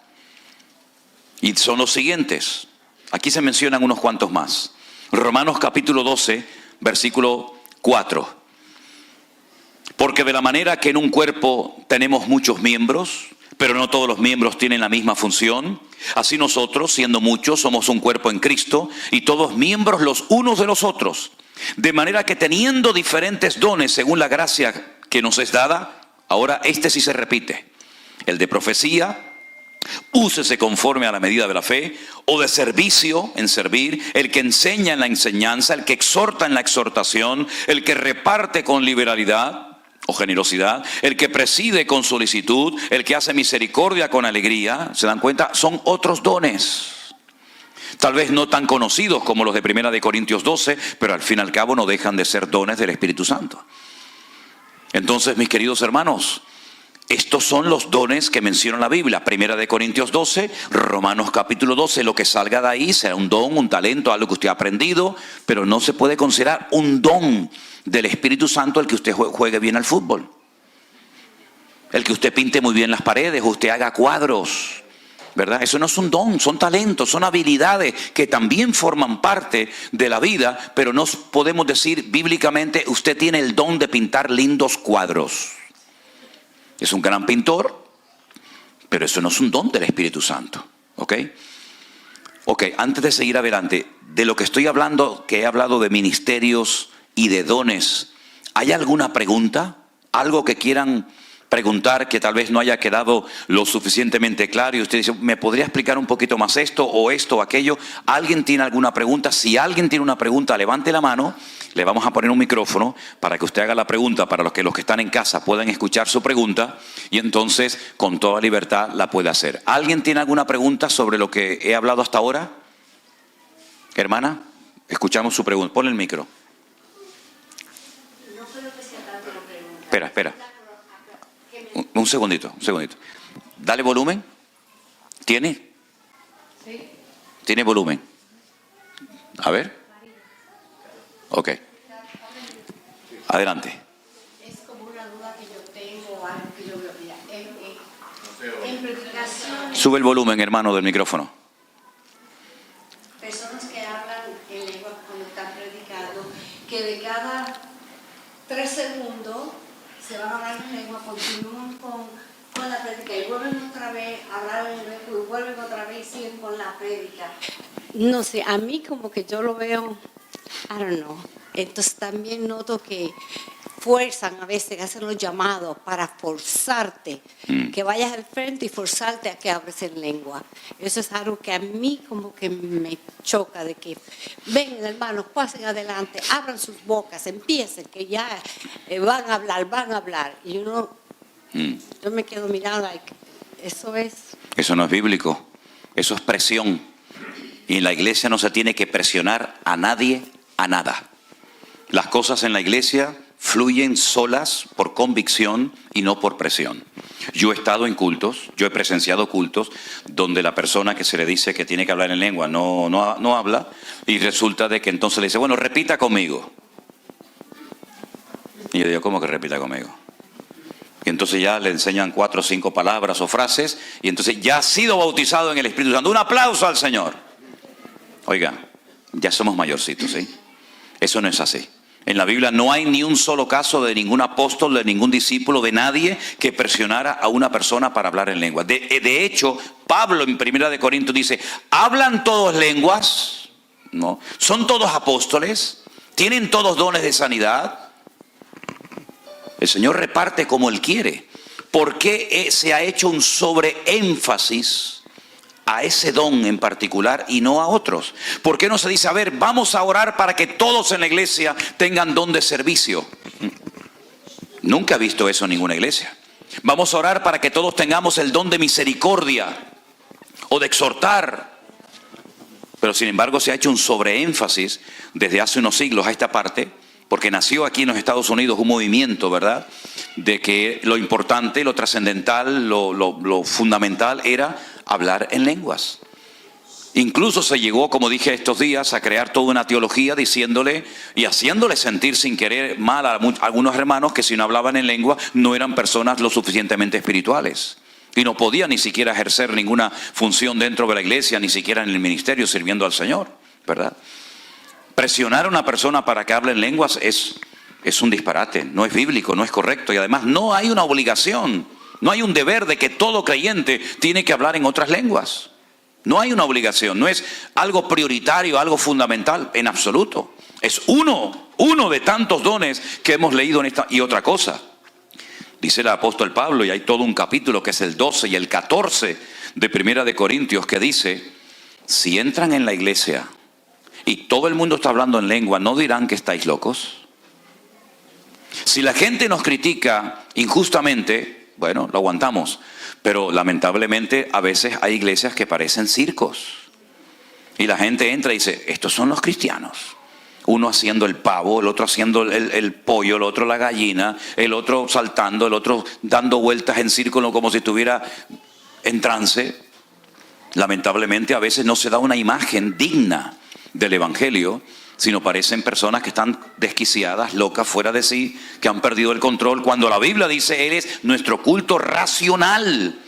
S1: y son los siguientes. Aquí se mencionan unos cuantos más. Romanos capítulo 12, versículo 4. Porque de la manera que en un cuerpo tenemos muchos miembros, pero no todos los miembros tienen la misma función, así nosotros, siendo muchos, somos un cuerpo en Cristo y todos miembros los unos de los otros. De manera que teniendo diferentes dones según la gracia que nos es dada, ahora este sí se repite. El de profecía, úsese conforme a la medida de la fe, o de servicio, en servir, el que enseña en la enseñanza, el que exhorta en la exhortación, el que reparte con liberalidad o generosidad, el que preside con solicitud, el que hace misericordia con alegría. ¿Se dan cuenta? Son otros dones. Tal vez no tan conocidos como los de Primera de Corintios 12, pero al fin y al cabo no dejan de ser dones del Espíritu Santo. Entonces, mis queridos hermanos, estos son los dones que menciona la Biblia. Primera de Corintios 12, Romanos capítulo 12. Lo que salga de ahí será un don, un talento, algo que usted ha aprendido, pero no se puede considerar un don del Espíritu Santo el que usted juegue bien al fútbol, el que usted pinte muy bien las paredes, usted haga cuadros, ¿verdad? Eso no es un don, son talentos, son habilidades que también forman parte de la vida, pero no podemos decir bíblicamente usted tiene el don de pintar lindos cuadros. Es un gran pintor, pero eso no es un don del Espíritu Santo. ¿Ok? Ok, antes de seguir adelante, de lo que estoy hablando, que he hablado de ministerios y de dones, ¿hay alguna pregunta? ¿Algo que quieran preguntar que tal vez no haya quedado lo suficientemente claro? Y usted dice, ¿me podría explicar un poquito más esto o aquello? ¿Alguien tiene alguna pregunta? Si alguien tiene una pregunta, levante la mano. Le vamos a poner un micrófono para que usted haga la pregunta, para los que están en casa puedan escuchar su pregunta y entonces con toda libertad la puede hacer. ¿Alguien tiene alguna pregunta sobre lo que he hablado hasta ahora? Hermana, escuchamos su pregunta. Ponle el micro.
S2: No creo que sea tanto la pregunta.
S1: Espera. Un segundito. Dale volumen. ¿Tiene?
S2: Sí.
S1: ¿Tiene volumen? A ver. Ok. Adelante.
S2: Es como una duda que yo tengo, algo que yo veo. Mira, en predicaciones,
S1: Sube el volumen, hermano, del micrófono.
S2: personas que hablan en lengua cuando están predicando, que de cada 3 segundos se van a hablar en lengua, continúan con la prédica y vuelven otra vez a hablar en lengua y vuelven otra vez y siguen con la prédica. No sé, a mí como que yo lo veo, I don't know. Entonces también noto que fuerzan a veces, hacen los llamados para forzarte, que vayas al frente y forzarte a que hables en lengua. Eso es algo que a mí como que me choca, de que vengan hermanos, pasen adelante, abran sus bocas, empiecen, que ya van a hablar. Y uno, yo me quedo mirando, like, eso
S1: no es bíblico, eso es presión. Y en la iglesia no se tiene que presionar a nadie, a nada. Las cosas en la iglesia fluyen solas por convicción y no por presión. Yo he estado en cultos, yo he presenciado cultos donde la persona que se le dice que tiene que hablar en lengua no habla, y resulta de que entonces le dice, bueno, repita conmigo. Y yo digo, ¿cómo que repita conmigo? Y entonces ya le enseñan 4 o 5 palabras o frases, y entonces ya ha sido bautizado en el Espíritu Santo. Un aplauso al Señor. Oiga, ya somos mayorcitos, ¿sí? Eso no es así. En la Biblia no hay ni un solo caso de ningún apóstol, de ningún discípulo, de nadie que presionara a una persona para hablar en lengua. De hecho, Pablo en 1 Corintios dice, ¿hablan todos lenguas? ¿No? ¿Son todos apóstoles? ¿Tienen todos dones de sanidad? El Señor reparte como Él quiere. ¿Por qué se ha hecho un sobreénfasis a ese don en particular y no a otros? ¿Por qué no se dice, a ver, vamos a orar para que todos en la iglesia tengan don de servicio? Nunca he visto eso en ninguna iglesia. Vamos a orar para que todos tengamos el don de misericordia o de exhortar. Pero sin embargo se ha hecho un sobreénfasis desde hace unos siglos a esta parte, porque nació aquí en los Estados Unidos un movimiento, ¿verdad?, de que lo importante, lo trascendental, lo fundamental era hablar en lenguas. Incluso se llegó, como dije estos días, a crear toda una teología diciéndole y haciéndole sentir sin querer mal a algunos hermanos que si no hablaban en lengua no eran personas lo suficientemente espirituales. Y no podían ni siquiera ejercer ninguna función dentro de la iglesia, ni siquiera en el ministerio sirviendo al Señor, ¿verdad? Presionar a una persona para que hable en lenguas es un disparate, no es bíblico, no es correcto. Y además no hay una obligación, no hay un deber de que todo creyente tiene que hablar en otras lenguas. No hay una obligación, no es algo prioritario, algo fundamental, en absoluto. Es uno de tantos dones que hemos leído en esta. Y otra cosa, dice el apóstol Pablo, y hay todo un capítulo que es el 12 y el 14 de 1 Corintios, que dice, si entran en la iglesia y todo el mundo está hablando en lengua, ¿no dirán que estáis locos? Si la gente nos critica injustamente, bueno, lo aguantamos. Pero lamentablemente a veces hay iglesias que parecen circos. Y la gente entra y dice, estos son los cristianos. Uno haciendo el pavo, el otro haciendo el pollo, el otro la gallina, el otro saltando, el otro dando vueltas en círculo como si estuviera en trance. Lamentablemente a veces no se da una imagen digna del evangelio, sino parecen personas que están desquiciadas, locas, fuera de sí, que han perdido el control, cuando la Biblia dice, Él es nuestro culto racional.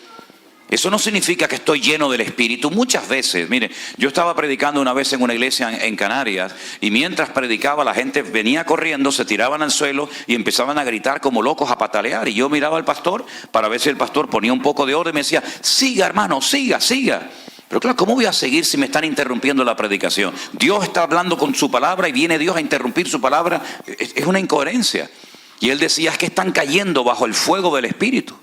S1: Eso no significa que estoy lleno del Espíritu. Muchas veces, mire, yo estaba predicando una vez en una iglesia en Canarias, y mientras predicaba la gente venía corriendo, se tiraban al suelo y empezaban a gritar como locos, a patalear, y yo miraba al pastor para ver si el pastor ponía un poco de orden y me decía, siga hermano, siga. Pero claro, ¿cómo voy a seguir si me están interrumpiendo la predicación? Dios está hablando con su palabra y viene Dios a interrumpir su palabra. Es una incoherencia. Y él decía, es que están cayendo bajo el fuego del Espíritu.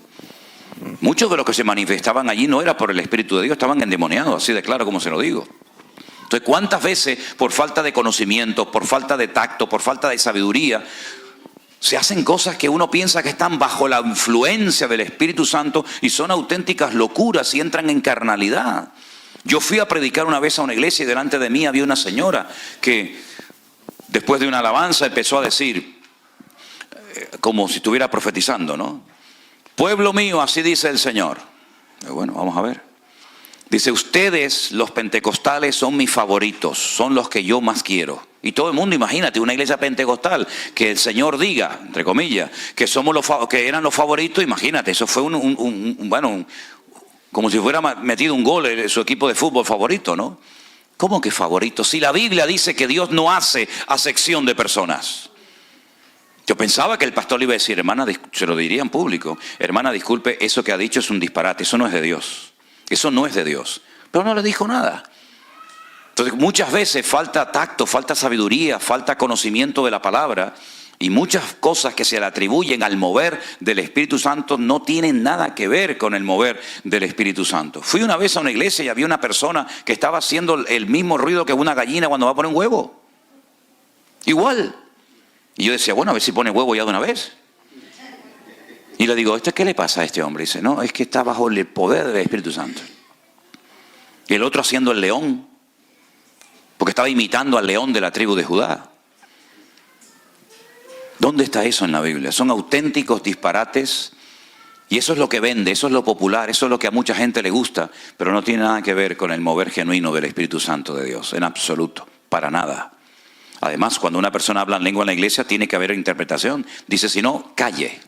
S1: Muchos de los que se manifestaban allí no era por el Espíritu de Dios, estaban endemoniados, así de claro como se lo digo. Entonces, ¿cuántas veces por falta de conocimiento, por falta de tacto, por falta de sabiduría, se hacen cosas que uno piensa que están bajo la influencia del Espíritu Santo y son auténticas locuras y entran en carnalidad? Yo fui a predicar una vez a una iglesia y delante de mí había una señora que después de una alabanza empezó a decir, como si estuviera profetizando, ¿no? Pueblo mío, así dice el Señor. Bueno, vamos a ver. Dice, ustedes, los pentecostales, son mis favoritos, son los que yo más quiero. Y todo el mundo, imagínate, una iglesia pentecostal, que el Señor diga, entre comillas, que somos que eran los favoritos, imagínate, eso fue como si fuera metido un gol en su equipo de fútbol favorito, ¿no? ¿Cómo que favorito? Si la Biblia dice que Dios no hace acepción de personas. Yo pensaba que el pastor le iba a decir, hermana, se lo diría en público, hermana, disculpe, eso que ha dicho es un disparate, eso no es de Dios. Eso no es de Dios. Pero no le dijo nada. Entonces muchas veces falta tacto, falta sabiduría, falta conocimiento de la palabra, y muchas cosas que se le atribuyen al mover del Espíritu Santo no tienen nada que ver con el mover del Espíritu Santo. Fui una vez a una iglesia y había una persona que estaba haciendo el mismo ruido que una gallina cuando va a poner un huevo. Igual. Y yo decía, bueno, a ver si pone huevo ya de una vez. Y le digo, ¿qué le pasa a este hombre? Y dice, no, es que está bajo el poder del Espíritu Santo. Y el otro haciendo el león, porque estaba imitando al león de la tribu de Judá. ¿Dónde está eso en la Biblia? Son auténticos disparates, y eso es lo que vende, eso es lo popular, eso es lo que a mucha gente le gusta, pero no tiene nada que ver con el mover genuino del Espíritu Santo de Dios, en absoluto, para nada. Además, cuando una persona habla en lengua en la iglesia, tiene que haber interpretación. Dice, si no, calle.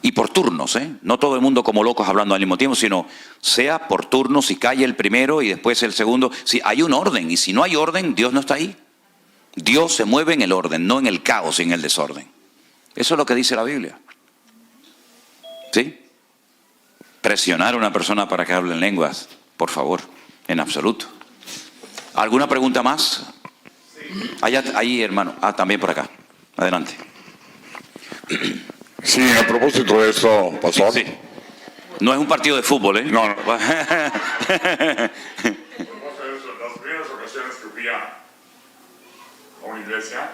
S1: Y por turnos, no todo el mundo como locos hablando al mismo tiempo, sino sea por turnos y calle el primero y después el segundo. Si hay un orden, y si no hay orden, Dios no está ahí. Dios se mueve en el orden, no en el caos y en el desorden. Eso es lo que dice la Biblia. ¿Sí? Presionar a una persona para que hable en lenguas, por favor, en absoluto. ¿Alguna pregunta más? Ahí, hermano. También por acá. Adelante.
S3: Sí, a propósito de eso, pastor.
S1: Sí. No es un partido de fútbol, ¿eh?
S3: No. A propósito
S1: de
S3: eso, las primeras ocasiones que fui a una iglesia,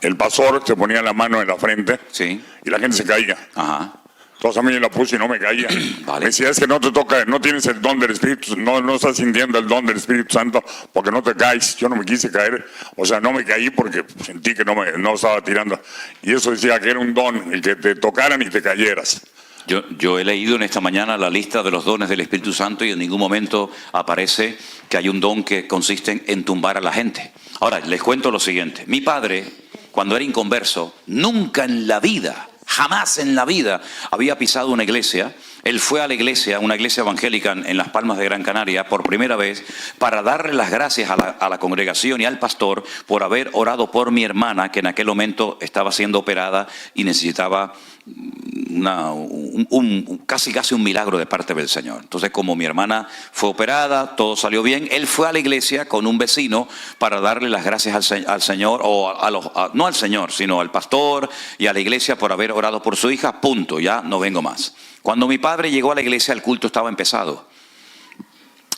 S3: el pastor se ponía la mano en la frente,
S1: sí,
S3: y la gente se caía.
S1: Ajá.
S3: Entonces a mí la puse y no me caía.
S1: Vale.
S3: Me decía, es que no te toca, no tienes el don del Espíritu, no estás sintiendo el don del Espíritu Santo porque no te caes. Yo no me quise caer, o sea, no me caí porque sentí que no estaba tirando. Y eso decía que era un don, el que te tocaran y te cayeras.
S1: Yo he leído en esta mañana la lista de los dones del Espíritu Santo y en ningún momento aparece que hay un don que consiste en tumbar a la gente. Ahora, les cuento lo siguiente. Mi padre, cuando era inconverso, nunca en la vida, jamás en la vida había pisado una iglesia. Él fue a la iglesia, una iglesia evangélica en Las Palmas de Gran Canaria, por primera vez, para darle las gracias a la congregación y al pastor por haber orado por mi hermana, que en aquel momento estaba siendo operada y necesitaba casi un milagro de parte del Señor. Entonces, como mi hermana fue operada, todo salió bien, él fue a la iglesia con un vecino para darle las gracias al Señor, no al Señor, sino al pastor y a la iglesia por haber orado por su hija. Punto, ya no vengo más. Cuando mi padre llegó a la iglesia, el culto estaba empezado.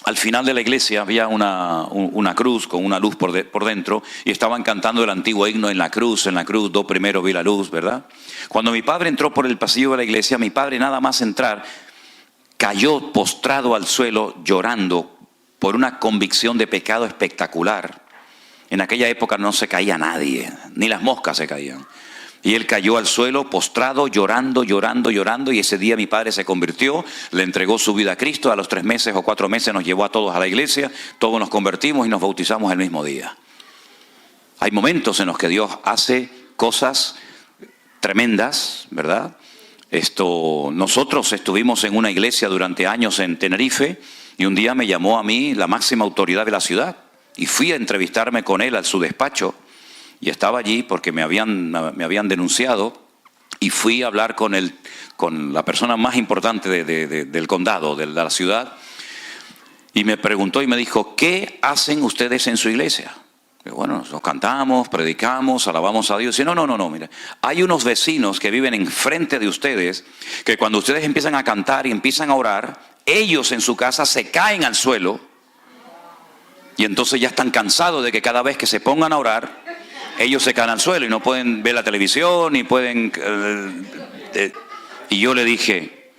S1: Al final de la iglesia había una cruz con una luz por dentro y estaban cantando el antiguo himno en la cruz, do primero vi la luz, ¿verdad? Cuando mi padre entró por el pasillo de la iglesia, mi padre nada más entrar, cayó postrado al suelo llorando por una convicción de pecado espectacular. En aquella época no se caía nadie, ni las moscas se caían. Y él cayó al suelo, postrado, llorando, y ese día mi padre se convirtió, le entregó su vida a Cristo. A los 3 meses o 4 meses nos llevó a todos a la iglesia, todos nos convertimos y nos bautizamos el mismo día. Hay momentos en los que Dios hace cosas tremendas, ¿verdad? Nosotros estuvimos en una iglesia durante años en Tenerife y un día me llamó a mí la máxima autoridad de la ciudad y fui a entrevistarme con él a su despacho. Y estaba allí porque me habían denunciado y fui a hablar con la persona más importante del condado, de la ciudad. Y me preguntó y me dijo, ¿qué hacen ustedes en su iglesia? Y bueno, nos cantamos, predicamos, alabamos a Dios. Y no, mira, hay unos vecinos que viven enfrente de ustedes que cuando ustedes empiezan a cantar y empiezan a orar, ellos en su casa se caen al suelo y entonces ya están cansados de que cada vez que se pongan a orar, ellos se caen al suelo y no pueden ver la televisión, ni pueden... Y yo le dije,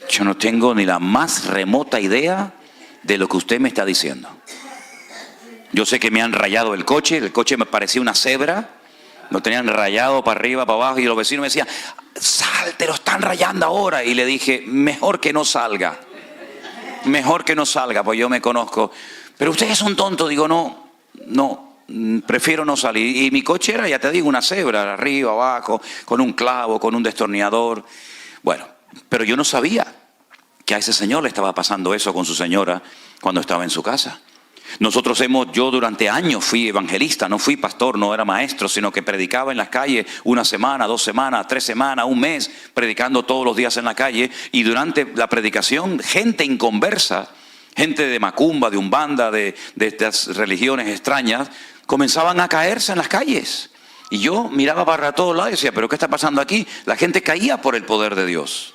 S1: yo no tengo ni la más remota idea de lo que usted me está diciendo. Yo sé que me han rayado el coche me parecía una cebra, lo tenían rayado para arriba, para abajo, y los vecinos me decían, sal, te lo están rayando ahora. Y le dije, mejor que no salga. mejor que no salga, pues yo me conozco. Pero ustedes son tontos. Digo, no, prefiero no salir. Y mi coche era, ya te digo, una cebra, arriba, abajo, con un clavo, con un destornillador. Bueno, pero yo no sabía que a ese señor le estaba pasando eso con su señora cuando estaba en su casa. Yo durante años fui evangelista, no fui pastor, no era maestro, sino que predicaba en las calles 1 semana, 2 semanas, 3 semanas, 1 mes, predicando todos los días en la calle. Y durante la predicación, gente inconversa, gente de macumba, de umbanda, de estas religiones extrañas, comenzaban a caerse en las calles. Y yo miraba para todos lados y decía, ¿pero qué está pasando aquí? La gente caía por el poder de Dios.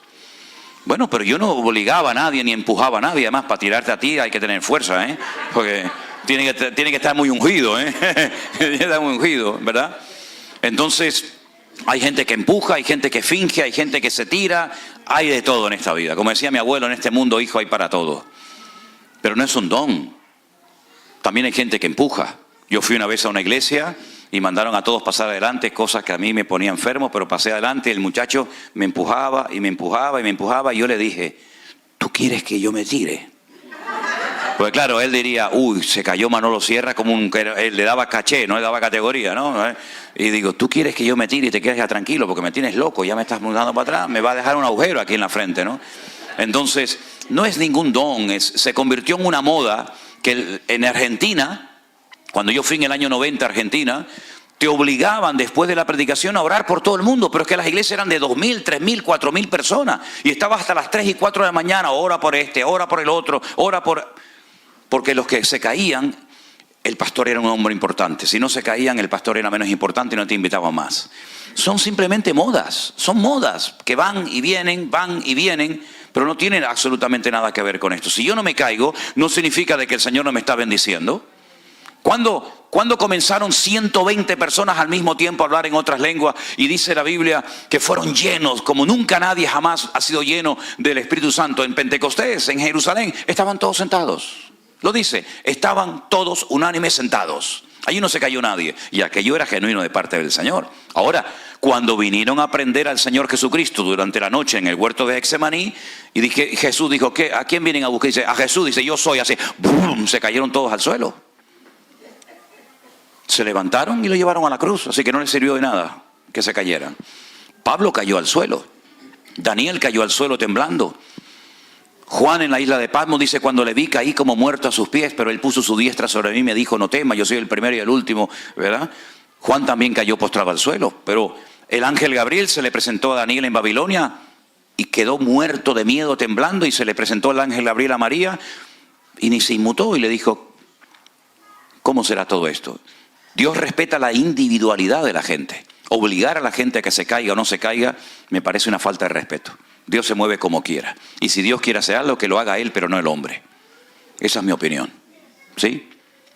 S1: Bueno, pero yo no obligaba a nadie ni empujaba a nadie. Además, para tirarte a ti hay que tener fuerza, ¿eh? Porque tiene que estar muy ungido, ¿eh? Tiene que estar muy ungido, ¿verdad? Entonces, hay gente que empuja, hay gente que finge, hay gente que se tira. Hay de todo en esta vida. Como decía mi abuelo, en este mundo, hijo, hay para todo. Pero no es un don. También hay gente que empuja. Yo fui una vez a una iglesia y mandaron a todos pasar adelante, cosas que a mí me ponía enfermo, pero pasé adelante y el muchacho me empujaba y me empujaba y me empujaba y yo le dije, ¿tú quieres que yo me tire? Pues claro, él diría, uy, se cayó Manolo Sierra, como él le daba caché, no le daba categoría, ¿no? Y digo, ¿tú quieres que yo me tire y te quedes ya tranquilo? Porque me tienes loco, ya me estás mudando para atrás, me va a dejar un agujero aquí en la frente, ¿no? Entonces, no es ningún don, se convirtió en una moda que en Argentina, cuando yo fui en el año 90 a Argentina, te obligaban después de la predicación a orar por todo el mundo, pero es que las iglesias eran de 2.000, 3.000, 4.000 personas y estabas hasta las 3 y 4 de la mañana, ora por este, ora por el otro, porque los que se caían, el pastor era un hombre importante. Si no se caían, el pastor era menos importante y no te invitaba más. Son simplemente modas, son modas que van y vienen, pero no tienen absolutamente nada que ver con esto. Si yo no me caigo, no significa de que el Señor no me está bendiciendo. ¿Cuándo comenzaron 120 personas al mismo tiempo a hablar en otras lenguas? Y dice la Biblia que fueron llenos, como nunca nadie jamás ha sido lleno del Espíritu Santo. En Pentecostés, en Jerusalén, estaban todos sentados. Lo dice, estaban todos unánimes sentados. Allí no se cayó nadie. Y aquello era genuino de parte del Señor. Ahora, cuando vinieron a aprender al Señor Jesucristo durante la noche en el huerto de Getsemaní, y Jesús dijo, ¿a quién vienen a buscar? Dice, a Jesús, dice, yo soy. Así, ¡bum!, se cayeron todos al suelo. Se levantaron y lo llevaron a la cruz, así que no les sirvió de nada que se cayeran. Pablo cayó al suelo, Daniel cayó al suelo temblando. Juan en la isla de Patmos dice, cuando le vi caí como muerto a sus pies, pero él puso su diestra sobre mí y me dijo, no temas, yo soy el primero y el último, ¿verdad? Juan también cayó postrado al suelo, pero el ángel Gabriel se le presentó a Daniel en Babilonia y quedó muerto de miedo, temblando, y se le presentó el ángel Gabriel a María y ni se inmutó y le dijo, ¿cómo será todo esto? Dios respeta la individualidad de la gente. Obligar a la gente a que se caiga o no se caiga me parece una falta de respeto. Dios se mueve como quiera. Y si Dios quiere hacer algo, que lo haga Él, pero no el hombre. Esa es mi opinión. ¿Sí?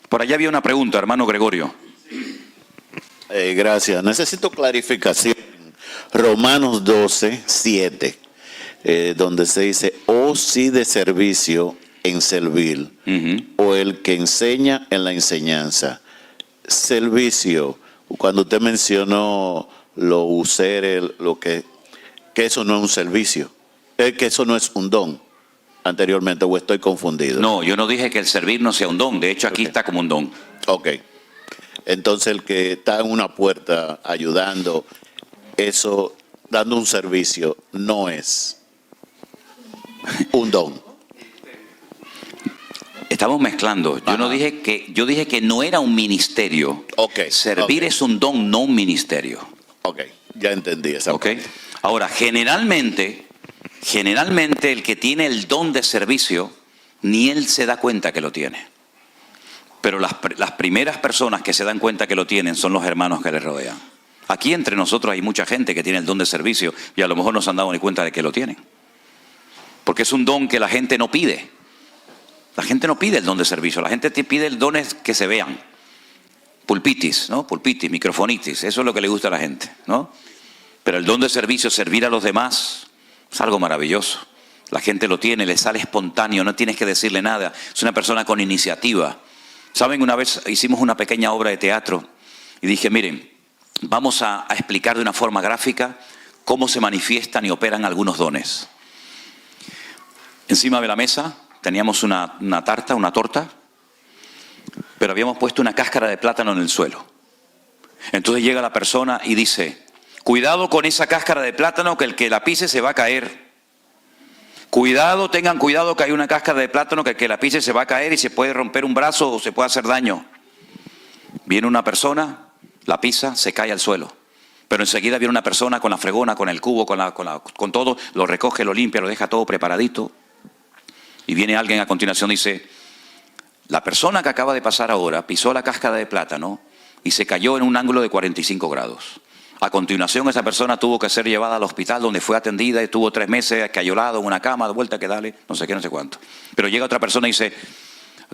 S1: Por allá había una pregunta, hermano Gregorio.
S4: Gracias. Necesito clarificación. Romanos 12, 7, donde se dice, o si de servicio en servil, o el que enseña en la enseñanza. Servicio, cuando usted mencionó lo usere, que eso no es un servicio, que eso no es un don anteriormente, o estoy confundido.
S1: No, yo no dije que el servir no sea un don, de hecho aquí está como un don.
S4: Ok, entonces el que está en una puerta ayudando, eso, dando un servicio, no es un don.
S1: Estamos mezclando. Yo dije que no era un ministerio.
S4: Okay,
S1: Servir es un don, no un ministerio.
S4: Ok, ya entendí esa parte.
S1: Ahora, generalmente el que tiene el don de servicio, ni él se da cuenta que lo tiene. Pero las primeras personas que se dan cuenta que lo tienen son los hermanos que les rodean. Aquí entre nosotros hay mucha gente que tiene el don de servicio y a lo mejor no se han dado ni cuenta de que lo tienen. Porque es un don que la gente no pide. La gente no pide el don de servicio, la gente te pide el don que se vean. Pulpitis, ¿no? Pulpitis, microfonitis, eso es lo que le gusta a la gente, ¿no? Pero el don de servicio, servir a los demás, es algo maravilloso. La gente lo tiene, le sale espontáneo, no tienes que decirle nada. Es una persona con iniciativa. ¿Saben? Una vez hicimos una pequeña obra de teatro y dije, miren, vamos a explicar de una forma gráfica cómo se manifiestan y operan algunos dones. Encima de la mesa teníamos una torta, pero habíamos puesto una cáscara de plátano en el suelo. Entonces llega la persona y dice, cuidado con esa cáscara de plátano, que el que la pise se va a caer. Cuidado, tengan cuidado que hay una cáscara de plátano que el que la pise se va a caer y se puede romper un brazo o se puede hacer daño. Viene una persona, la pisa, se cae al suelo. Pero enseguida viene una persona con la fregona, con el cubo, con todo, lo recoge, lo limpia, lo deja todo preparadito. Y viene alguien a continuación y dice, la persona que acaba de pasar ahora pisó la cáscara de plátano y se cayó en un ángulo de 45 grados. A continuación esa persona tuvo que ser llevada al hospital donde fue atendida y estuvo 3 meses escayolado en una cama, de vuelta que dale, no sé qué, no sé cuánto. Pero llega otra persona y dice,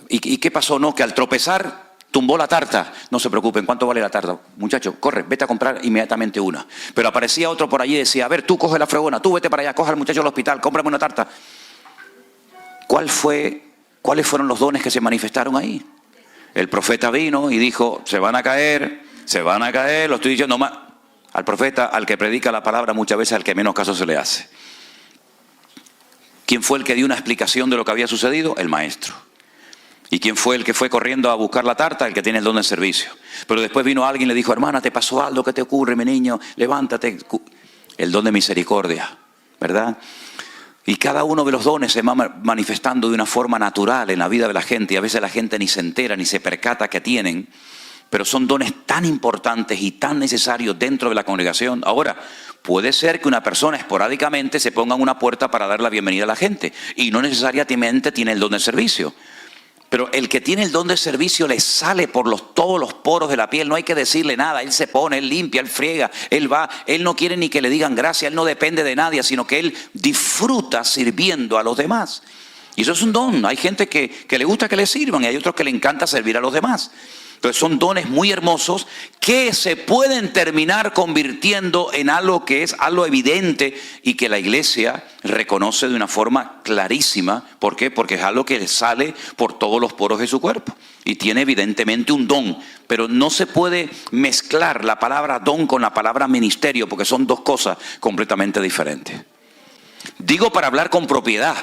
S1: ¿y qué pasó? No, que al tropezar tumbó la tarta. No se preocupen, ¿cuánto vale la tarta? Muchacho, corre, vete a comprar inmediatamente una. Pero aparecía otro por allí y decía, a ver, tú coge la fregona, tú vete para allá, coge al muchacho al hospital, cómprame una tarta. ¿Cuáles fueron los dones que se manifestaron ahí? El profeta vino y dijo, se van a caer, lo estoy diciendo más. Al profeta, al que predica la palabra, muchas veces al que menos caso se le hace. ¿Quién fue el que dio una explicación de lo que había sucedido? El maestro. ¿Y quién fue el que fue corriendo a buscar la tarta? El que tiene el don de servicio. Pero después vino alguien y le dijo, hermana, ¿te pasó algo? ¿Qué te ocurre, mi niño? Levántate. El don de misericordia, ¿verdad? Y cada uno de los dones se va manifestando de una forma natural en la vida de la gente. Y a veces la gente ni se entera, ni se percata que tienen. Pero son dones tan importantes y tan necesarios dentro de la congregación. Ahora, puede ser que una persona esporádicamente se ponga en una puerta para dar la bienvenida a la gente. Y no necesariamente tiene el don de servicio. Pero el que tiene el don de servicio le sale por todos los poros de la piel. No hay que decirle nada. Él se pone, él limpia, él friega, él va. Él no quiere ni que le digan gracias. Él no depende de nadie, sino que él disfruta sirviendo a los demás. Y eso es un don. Hay gente que le gusta que le sirvan y hay otros que le encanta servir a los demás. Entonces son dones muy hermosos que se pueden terminar convirtiendo en algo que es algo evidente y que la iglesia reconoce de una forma clarísima. ¿Por qué? Porque es algo que sale por todos los poros de su cuerpo y tiene evidentemente un don. Pero no se puede mezclar la palabra don con la palabra ministerio porque son dos cosas completamente diferentes. Digo para hablar con propiedad.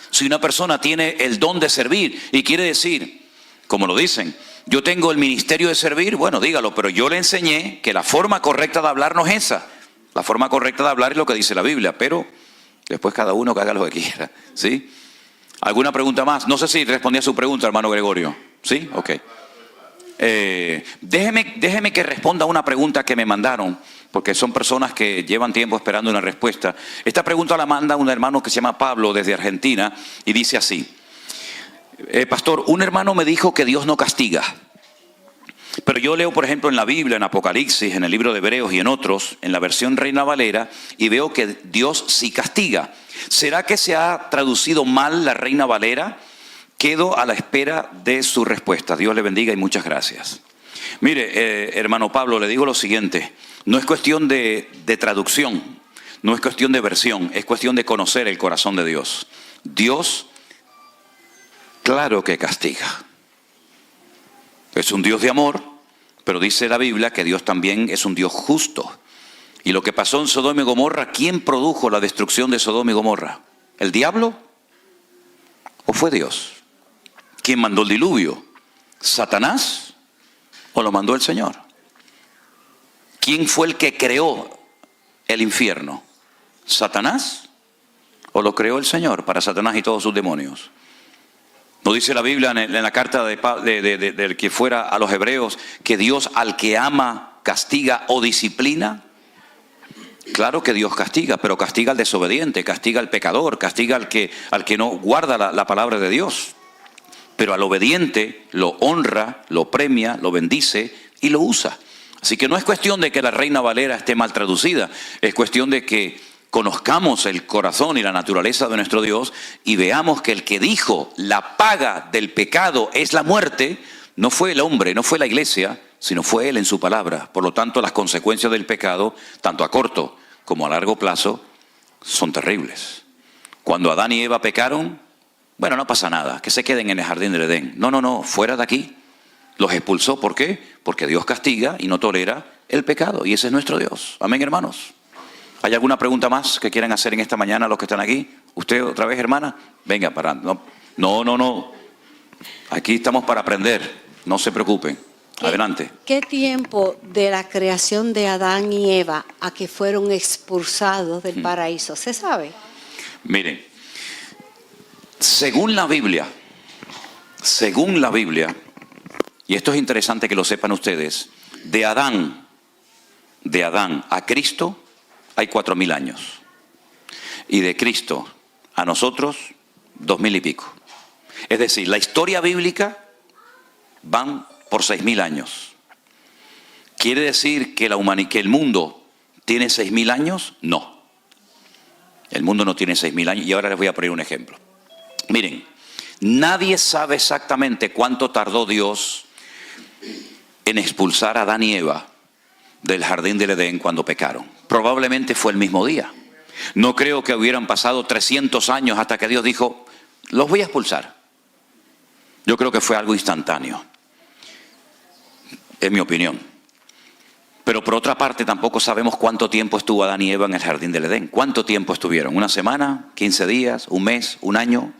S1: Si una persona tiene el don de servir y quiere decir, como lo dicen, yo tengo el ministerio de servir, bueno, dígalo, pero yo le enseñé que la forma correcta de hablar no es esa. La forma correcta de hablar es lo que dice la Biblia, pero después cada uno que haga lo que quiera, ¿sí? ¿Alguna pregunta más? No sé si respondí a su pregunta, hermano Gregorio. ¿Sí? Ok. Déjeme que responda a una pregunta que me mandaron, porque son personas que llevan tiempo esperando una respuesta. Esta pregunta la manda un hermano que se llama Pablo desde Argentina y dice así. Pastor, un hermano me dijo que Dios no castiga. Pero yo leo, por ejemplo, en la Biblia, en Apocalipsis, en el libro de Hebreos y en otros, en la versión Reina Valera, y veo que Dios sí castiga. ¿Será que se ha traducido mal la Reina Valera? Quedo a la espera de su respuesta. Dios le bendiga y muchas gracias. Mire, hermano Pablo, le digo lo siguiente. No es cuestión de traducción, no es cuestión de versión, es cuestión de conocer el corazón de Dios. Dios, claro que castiga. Es un Dios de amor, pero dice la Biblia que Dios también es un Dios justo. Y lo que pasó en Sodoma y Gomorra, ¿quién produjo la destrucción de Sodoma y Gomorra? ¿El diablo? ¿O fue Dios? ¿Quién mandó el diluvio? ¿Satanás? ¿O lo mandó el Señor? ¿Quién fue el que creó el infierno? ¿Satanás? ¿O lo creó el Señor para Satanás y todos sus demonios? ¿No dice la Biblia en la carta del que fuera a los hebreos que Dios al que ama castiga o disciplina? Claro que Dios castiga, pero castiga al desobediente, castiga al pecador, castiga al que no guarda la palabra de Dios. Pero al obediente lo honra, lo premia, lo bendice y lo usa. Así que no es cuestión de que la Reina Valera esté mal traducida, es cuestión de que conozcamos el corazón y la naturaleza de nuestro Dios y veamos que el que dijo la paga del pecado es la muerte, no fue el hombre, no fue la iglesia, sino fue Él en su palabra. Por lo tanto, las consecuencias del pecado, tanto a corto como a largo plazo, son terribles. Cuando Adán y Eva pecaron, bueno, no pasa nada, que se queden en el jardín del Edén. No, fuera de aquí. Los expulsó, ¿por qué? Porque Dios castiga y no tolera el pecado, y ese es nuestro Dios. Amén, hermanos. ¿Hay alguna pregunta más que quieran hacer en esta mañana los que están aquí? ¿Usted otra vez, hermana? Venga, para no No. Aquí estamos para aprender. No se preocupen. Adelante.
S2: ¿Qué tiempo de la creación de Adán y Eva a que fueron expulsados del paraíso? ¿Se sabe?
S1: Miren, según la Biblia, y esto es interesante que lo sepan ustedes, de Adán a Cristo hay 4.000 años. Y de Cristo a nosotros, 2.000 y pico. Es decir, la historia bíblica van por 6.000 años. ¿Quiere decir que que el mundo tiene 6.000 años? No. El mundo no tiene 6.000 años. Y ahora les voy a poner un ejemplo. Miren, nadie sabe exactamente cuánto tardó Dios en expulsar a Adán y Eva del jardín del Edén cuando pecaron. Probablemente fue el mismo día. No creo que hubieran pasado 300 años hasta que Dios dijo, los voy a expulsar. Yo creo que fue algo instantáneo. Es mi opinión. Pero por otra parte tampoco sabemos cuánto tiempo estuvo Adán y Eva en el jardín del Edén. ¿Cuánto tiempo estuvieron? ¿Una semana? ¿15 días? ¿Un mes? ¿Un año?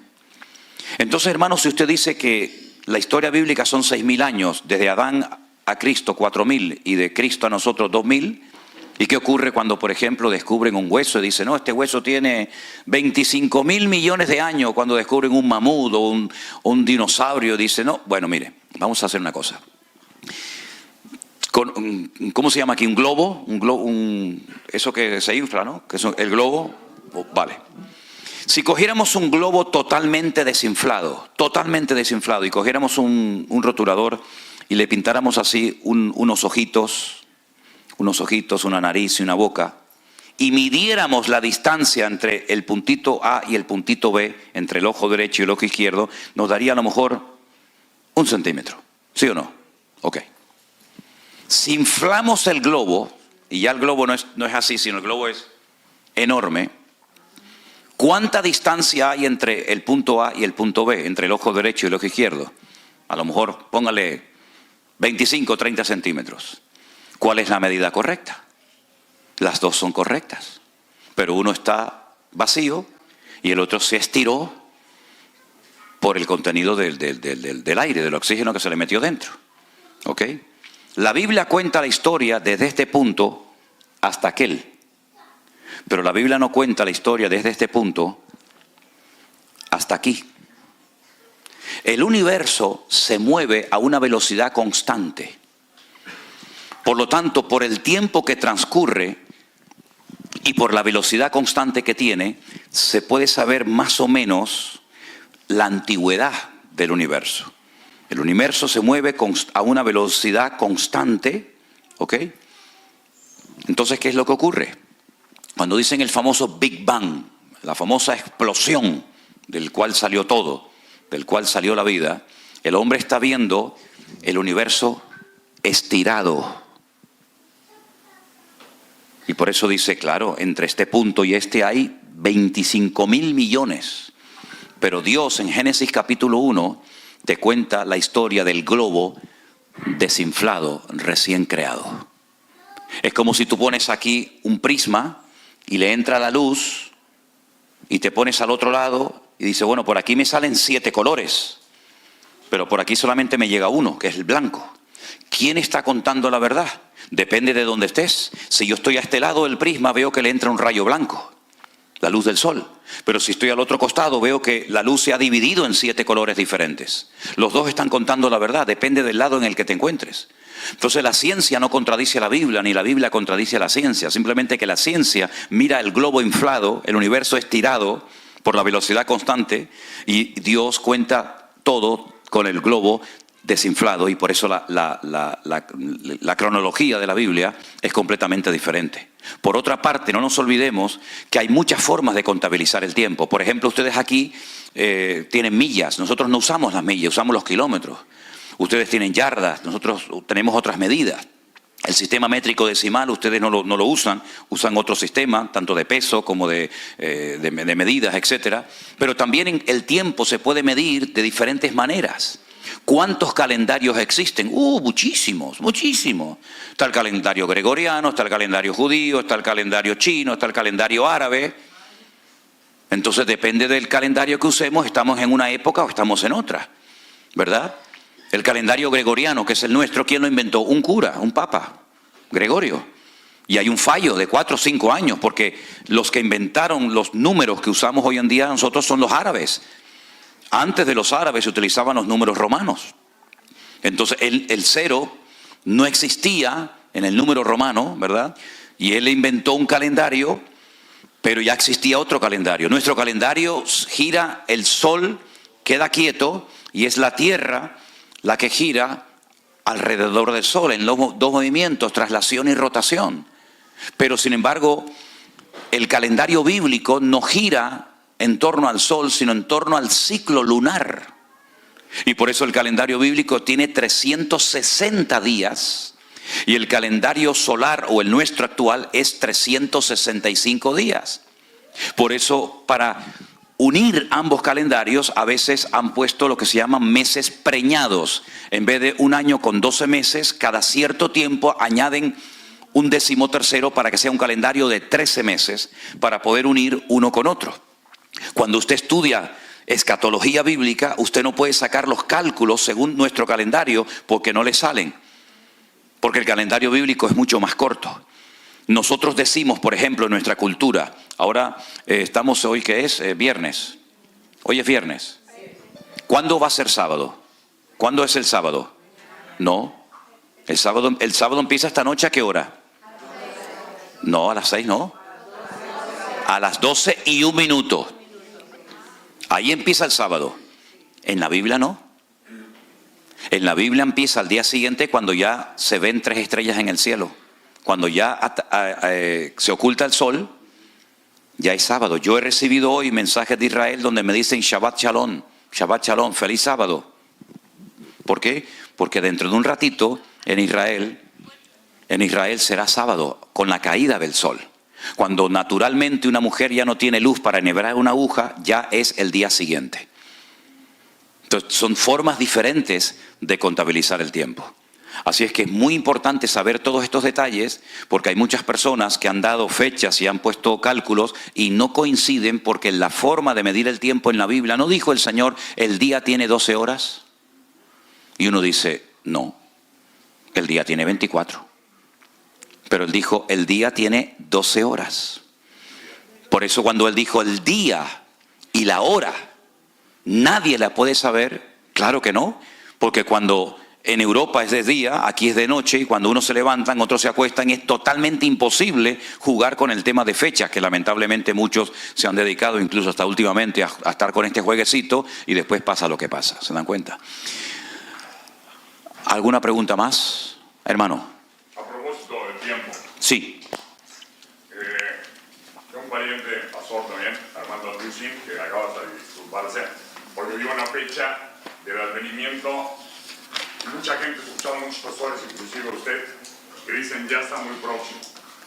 S1: Entonces, hermanos, si usted dice que la historia bíblica son 6.000 años, desde Adán a Cristo 4.000 y de Cristo a nosotros 2.000, ¿y qué ocurre cuando, por ejemplo, descubren un hueso y dicen, no, este hueso tiene 25.000 millones de años? Cuando descubren un mamut o un dinosaurio, dicen, no, bueno, mire, vamos a hacer una cosa. ¿Cómo se llama aquí? ¿Un globo? Eso que se infla, ¿no? Que es el globo. Vale. Si cogiéramos un globo totalmente desinflado, y cogiéramos un rotulador y le pintáramos así unos ojitos, una nariz y una boca, y midiéramos la distancia entre el puntito A y el puntito B, entre el ojo derecho y el ojo izquierdo, nos daría a lo mejor 1 centímetro. ¿Sí o no? Ok. Si inflamos el globo, y ya el globo no es así, sino el globo es enorme, ¿cuánta distancia hay entre el punto A y el punto B, entre el ojo derecho y el ojo izquierdo? A lo mejor, póngale 25 o 30 centímetros. ¿Cuál es la medida correcta? Las dos son correctas, pero uno está vacío y el otro se estiró por el contenido del aire, del oxígeno que se le metió dentro. ¿Ok? La Biblia cuenta la historia desde este punto hasta aquel. Pero la Biblia no cuenta la historia desde este punto hasta aquí. El universo se mueve a una velocidad constante. Por lo tanto, por el tiempo que transcurre y por la velocidad constante que tiene, se puede saber más o menos la antigüedad del universo. El universo se mueve a una velocidad constante, ¿ok? Entonces, ¿qué es lo que ocurre? Cuando dicen el famoso Big Bang, la famosa explosión del cual salió todo, del cual salió la vida, el hombre está viendo el universo estirado. Y por eso dice, claro, entre este punto y este hay 25.000 millones. Pero Dios en Génesis capítulo 1 te cuenta la historia del globo desinflado, recién creado. Es como si tú pones aquí un prisma y le entra la luz y te pones al otro lado y dices, bueno, por aquí me salen 7 colores, pero por aquí solamente me llega uno, que es el blanco. ¿Quién está contando la verdad? Depende de dónde estés. Si yo estoy a este lado del prisma, veo que le entra un rayo blanco, la luz del sol. Pero si estoy al otro costado, veo que la luz se ha dividido en 7 colores diferentes. Los dos están contando la verdad, depende del lado en el que te encuentres. Entonces la ciencia no contradice a la Biblia, ni la Biblia contradice a la ciencia. Simplemente que la ciencia mira el globo inflado, el universo estirado por la velocidad constante, y Dios cuenta todo con el globo desinflado, y por eso la cronología de la Biblia es completamente diferente. Por otra parte, no nos olvidemos que hay muchas formas de contabilizar el tiempo. Por ejemplo, ustedes aquí tienen millas, nosotros no usamos las millas, usamos los kilómetros. Ustedes tienen yardas, nosotros tenemos otras medidas. El sistema métrico decimal ustedes no lo usan, usan otro sistema, tanto de peso como de medidas, etcétera. Pero también el tiempo se puede medir de diferentes maneras. ¿Cuántos calendarios existen? Muchísimos. Está el calendario gregoriano, está el calendario judío, está el calendario chino, está el calendario árabe. Entonces depende del calendario que usemos, estamos en una época o estamos en otra, ¿verdad? El calendario gregoriano, que es el nuestro, ¿quién lo inventó? Un cura, un papa, Gregorio. Y hay un fallo de 4 o 5 años, porque los que inventaron los números que usamos hoy en día nosotros son los árabes. Antes de los árabes se utilizaban los números romanos. Entonces el 0 no existía en el número romano, ¿verdad? Y él inventó un calendario, pero ya existía otro calendario. Nuestro calendario gira, el sol queda quieto y es la tierra la que gira alrededor del sol en los dos movimientos, traslación y rotación. Pero sin embargo, el calendario bíblico no gira en torno al sol, sino en torno al ciclo lunar. Y por eso el calendario bíblico tiene 360 días y el calendario solar o el nuestro actual es 365 días. Por eso, para unir ambos calendarios, a veces han puesto lo que se llaman meses preñados. En vez de un año con 12 meses, cada cierto tiempo añaden un 13º para que sea un calendario de 13 meses, para poder unir uno con otro. Cuando usted estudia escatología bíblica, usted no puede sacar los cálculos según nuestro calendario porque no le salen. Porque el calendario bíblico es mucho más corto. Nosotros decimos, por ejemplo, en nuestra cultura, ahora estamos hoy, ¿qué es? Viernes. Hoy es viernes. ¿Cuándo va a ser sábado? ¿Cuándo es el sábado? No. El sábado empieza esta noche, ¿a qué hora? No, a las 6 no. A las 12:01. Ahí empieza el sábado. En la Biblia no. En la Biblia empieza al día siguiente cuando ya se ven 3 estrellas en el cielo. Cuando ya se oculta el sol, ya es sábado. Yo he recibido hoy mensajes de Israel donde me dicen Shabbat Shalom, feliz sábado. ¿Por qué? Porque dentro de un ratito en Israel será sábado con la caída del sol. Cuando naturalmente una mujer ya no tiene luz para enhebrar una aguja, ya es el día siguiente. Entonces son formas diferentes de contabilizar el tiempo. Así es que es muy importante saber todos estos detalles, porque hay muchas personas que han dado fechas y han puesto cálculos y no coinciden, porque la forma de medir el tiempo en la Biblia, ¿no dijo el Señor, el día tiene 12 horas? Y uno dice, no, el día tiene 24. Pero Él dijo, el día tiene 12 horas. Por eso cuando Él dijo el día y la hora, nadie la puede saber, claro que no, porque cuando en Europa es de día, aquí es de noche, y cuando unos se levantan, otros se acuestan, es totalmente imposible jugar con el tema de fechas, que lamentablemente muchos se han dedicado, incluso hasta últimamente, a estar con este jueguecito, y después pasa lo que pasa, ¿se dan cuenta? ¿Alguna pregunta más, hermano?
S3: A propósito del tiempo.
S1: Sí.
S3: Tengo un pariente, pastor también, Armando Truchin, que acaba de disculparse, porque dio una fecha del advenimiento. Mucha gente, escuchado muchos pastores, inclusive usted, que dicen ya está muy próximo.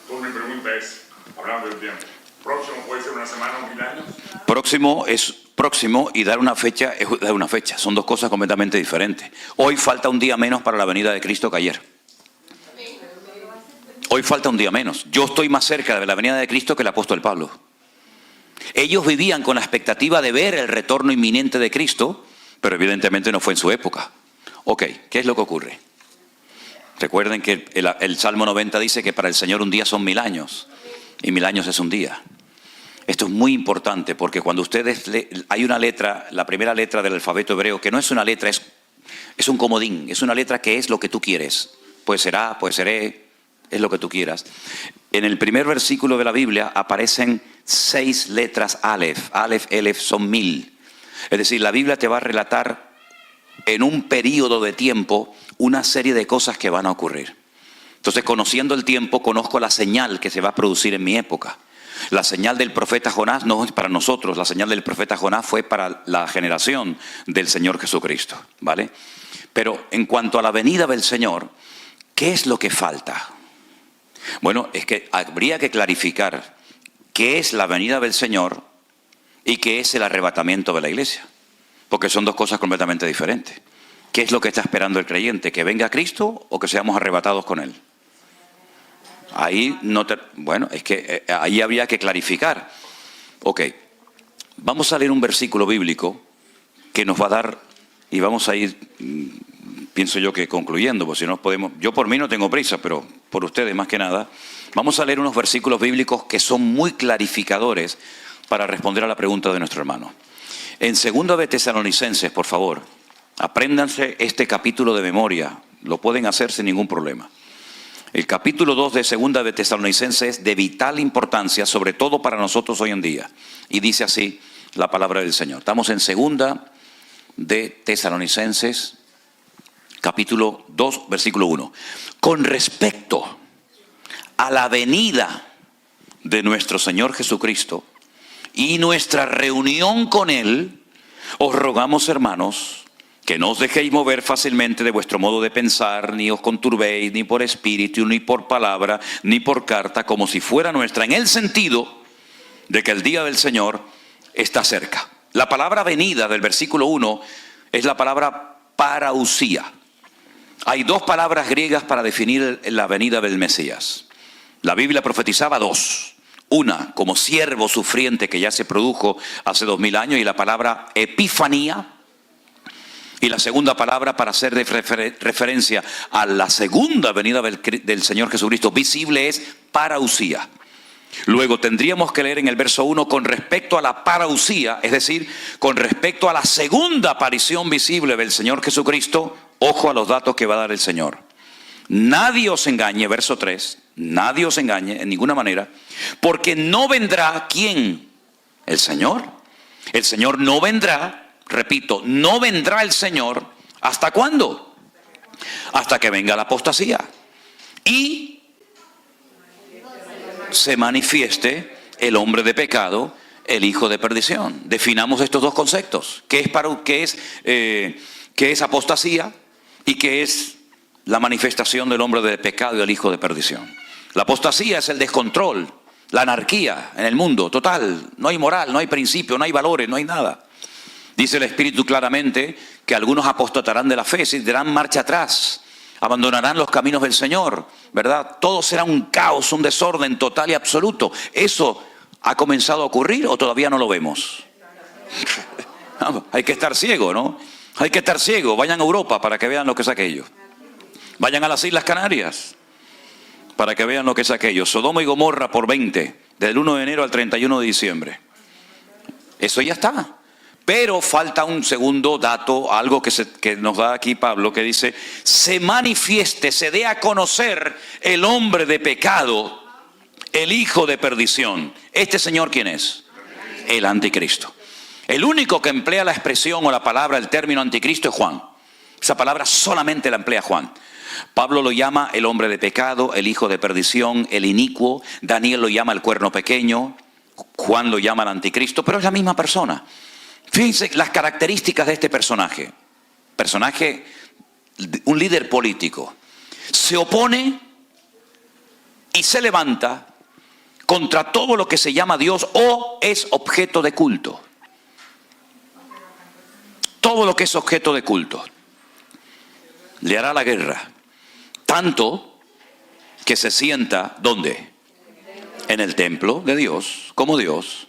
S3: Entonces mi pregunta es, hablando del tiempo, ¿próximo puede ser una semana o 1000 años?
S1: Próximo es próximo y dar una fecha es dar una fecha. Son dos cosas completamente diferentes. Hoy falta un día menos para la venida de Cristo que ayer. Hoy falta un día menos. Yo estoy más cerca de la venida de Cristo que el apóstol Pablo. Ellos vivían con la expectativa de ver el retorno inminente de Cristo, pero evidentemente no fue en su época. Ok, ¿qué es lo que ocurre? Recuerden que el Salmo 90 dice que para el Señor un día son 1000 años y 1000 años es un día. Esto es muy importante porque cuando ustedes hay una letra, la primera letra del alfabeto hebreo, que no es una letra, es un comodín, es una letra que es lo que tú quieres. Puede ser A, puede ser E, es lo que tú quieras. En el primer versículo de la Biblia aparecen 6 letras Aleph. Aleph, Elef son 1000. Es decir, la Biblia te va a relatar en un periodo de tiempo una serie de cosas que van a ocurrir. Entonces, conociendo el tiempo, conozco la señal que se va a producir en mi época. La señal del profeta Jonás no es para nosotros, la señal del profeta Jonás fue para la generación del Señor Jesucristo, ¿vale? Pero en cuanto a la venida del Señor, ¿qué es lo que falta? Bueno, es que habría que clarificar qué es la venida del Señor y qué es el arrebatamiento de la iglesia. Porque son dos cosas completamente diferentes. ¿Qué es lo que está esperando el creyente? ¿Que venga Cristo o que seamos arrebatados con Él? Ahí no bueno, es que ahí habría que clarificar. Ok, Vamos a leer un versículo bíblico que nos va a dar, y vamos a ir, pienso yo que concluyendo, porque si no podemos, yo por mí no tengo prisa, pero por ustedes más que nada, vamos a leer unos versículos bíblicos que son muy clarificadores para responder a la pregunta de nuestro hermano. En 2 de Tesalonicenses, por favor, apréndanse este capítulo de memoria, lo pueden hacer sin ningún problema. El capítulo 2 de 2 de Tesalonicenses es de vital importancia, sobre todo para nosotros hoy en día. Y dice así la palabra del Señor. Estamos en 2 de Tesalonicenses, capítulo 2, versículo 1. Con respecto a la venida de nuestro Señor Jesucristo y nuestra reunión con Él, os rogamos, hermanos, que no os dejéis mover fácilmente de vuestro modo de pensar, ni os conturbéis, ni por espíritu, ni por palabra, ni por carta, como si fuera nuestra, en el sentido de que el día del Señor está cerca. La palabra venida del versículo 1 es la palabra parausía. Hay dos palabras griegas para definir la venida del Mesías. La Biblia profetizaba dos. Una, como siervo sufriente que ya se produjo hace 2000 años, y la palabra epifanía. Y la segunda palabra para hacer referencia a la segunda venida del Señor Jesucristo visible es parausía. Luego tendríamos que leer en el verso 1 con respecto a la parausía, es decir, con respecto a la segunda aparición visible del Señor Jesucristo. Ojo a los datos que va a dar el Señor. Nadie os engañe, verso 3, nadie os engañe en ninguna manera, porque no vendrá, ¿quién? El Señor. El Señor no vendrá. Repito, no vendrá el Señor, ¿hasta cuándo? Hasta que venga la apostasía y se manifieste el hombre de pecado, el hijo de perdición. Definamos estos dos conceptos. ¿Qué es apostasía y qué es la manifestación del hombre de pecado y el hijo de perdición? La apostasía es el descontrol, la anarquía en el mundo total. No hay moral, no hay principio, no hay valores, no hay nada. Dice el Espíritu claramente que algunos apostatarán de la fe, se darán marcha atrás, abandonarán los caminos del Señor, ¿verdad? Todo será un caos, un desorden total y absoluto. ¿Eso ha comenzado a ocurrir o todavía no lo vemos? Hay que estar ciego, ¿no? Hay que estar ciego. Vayan a Europa para que vean lo que es aquello. Vayan a las Islas Canarias para que vean lo que es aquello. Sodoma y Gomorra por 20, del 1 de enero al 31 de diciembre. Eso ya está. Pero falta un segundo dato, algo que nos da aquí Pablo, que dice, se manifieste, se dé a conocer el hombre de pecado, el hijo de perdición. ¿Este señor quién es? El anticristo. El único que emplea la expresión o la palabra, el término anticristo es Juan. Esa palabra solamente la emplea Juan. Pablo lo llama el hombre de pecado, el hijo de perdición, el inicuo. Daniel lo llama el cuerno pequeño. Juan lo llama el anticristo, pero es la misma persona. Fíjense las características de este personaje. Personaje, un líder político. Se opone y se levanta contra todo lo que se llama Dios o es objeto de culto. Todo lo que es objeto de culto. Le hará la guerra. Tanto que se sienta, ¿dónde? En el templo de Dios, como Dios,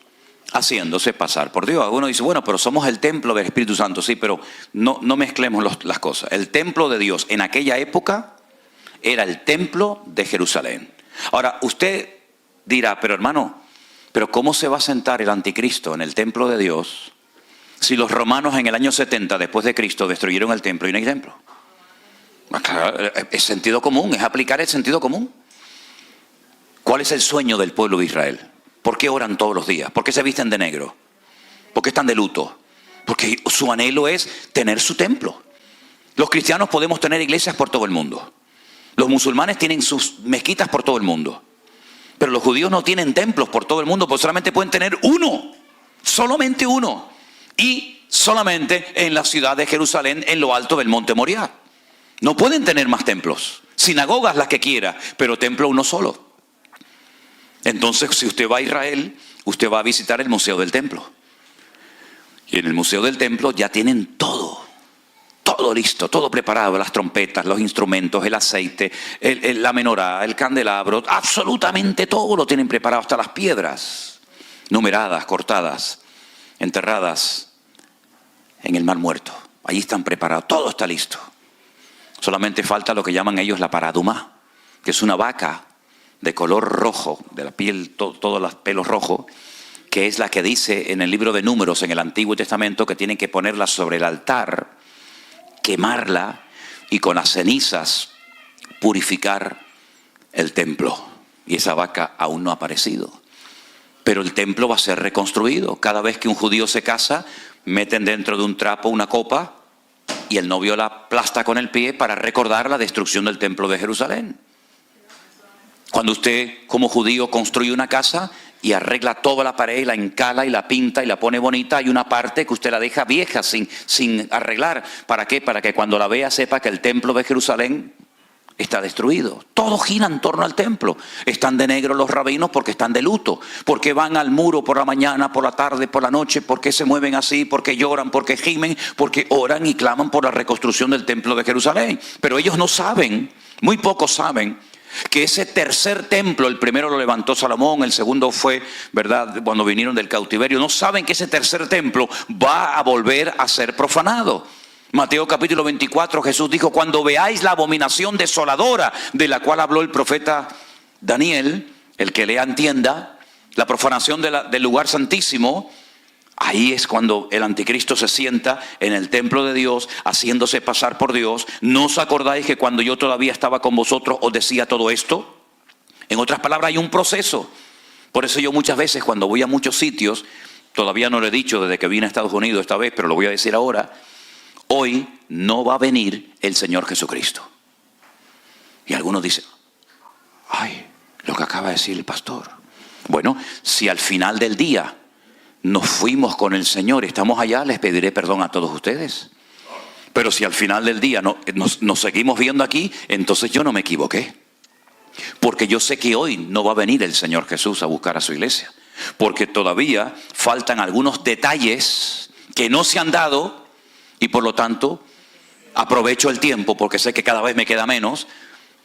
S1: haciéndose pasar por Dios. Uno dice, bueno, pero somos el templo del Espíritu Santo. Sí, pero no mezclemos las cosas. El templo de Dios en aquella época era el templo de Jerusalén. Ahora, usted dirá, pero hermano, ¿pero cómo se va a sentar el anticristo en el templo de Dios si los romanos en el año 70 después de Cristo destruyeron el templo y no hay templo? Es sentido común, es aplicar el sentido común. ¿Cuál es el sueño del pueblo de Israel? ¿Por qué oran todos los días? ¿Por qué se visten de negro? ¿Por qué están de luto? Porque su anhelo es tener su templo. Los cristianos podemos tener iglesias por todo el mundo. Los musulmanes tienen sus mezquitas por todo el mundo. Pero los judíos no tienen templos por todo el mundo, porque solamente pueden tener uno. Solamente uno. Y solamente en la ciudad de Jerusalén, en lo alto del monte Moriah. No pueden tener más templos. Sinagogas las que quiera, pero templo uno solo. Entonces, si usted va a Israel, usted va a visitar el Museo del Templo. Y en el Museo del Templo ya tienen todo listo, todo preparado, las trompetas, los instrumentos, el aceite, la menorá, el candelabro, absolutamente todo lo tienen preparado, hasta las piedras numeradas, cortadas. enterradas en el Mar Muerto. Allí están preparados, todo está listo. Solamente falta lo que llaman ellos la paraduma, que es una vaca de color rojo, de la piel, todos los pelos rojos, que es la que dice en el libro de Números, en el Antiguo Testamento, que tienen que ponerla sobre el altar, quemarla y con las cenizas purificar el templo. Y esa vaca aún no ha aparecido. Pero el templo va a ser reconstruido. Cada vez que un judío se casa, meten dentro de un trapo una copa y el novio la aplasta con el pie para recordar la destrucción del templo de Jerusalén. Cuando usted como judío construye una casa y arregla toda la pared y la encala y la pinta y la pone bonita, hay una parte que usted la deja vieja sin arreglar. ¿Para qué? Para que cuando la vea sepa que el templo de Jerusalén está destruido. Todo gira en torno al templo. Están de negro los rabinos porque están de luto. Porque van al muro por la mañana, por la tarde, por la noche. Porque se mueven así, porque lloran, porque gimen, porque oran y claman por la reconstrucción del templo de Jerusalén. Pero ellos no saben, muy pocos saben, que ese tercer templo, el primero lo levantó Salomón, el segundo fue, ¿verdad?, cuando vinieron del cautiverio. No saben que ese tercer templo va a volver a ser profanado. Mateo capítulo 24, Jesús dijo: cuando veáis la abominación desoladora de la cual habló el profeta Daniel, el que lea entienda, la profanación del lugar santísimo, ahí es cuando el anticristo se sienta en el templo de Dios, haciéndose pasar por Dios. ¿No os acordáis que cuando yo todavía estaba con vosotros os decía todo esto? En otras palabras, hay un proceso. Por eso yo muchas veces cuando voy a muchos sitios, todavía no lo he dicho desde que vine a Estados Unidos esta vez, pero lo voy a decir ahora: hoy no va a venir el Señor Jesucristo. Y algunos dicen: ay, lo que acaba de decir el pastor. Bueno, si al final del día nos fuimos con el Señor, estamos allá, les pediré perdón a todos ustedes. Pero si al final del día nos seguimos viendo aquí, entonces yo no me equivoqué. Porque yo sé que hoy no va a venir el Señor Jesús a buscar a su iglesia. Porque todavía faltan algunos detalles que no se han dado. Y por lo tanto, aprovecho el tiempo porque sé que cada vez me queda menos,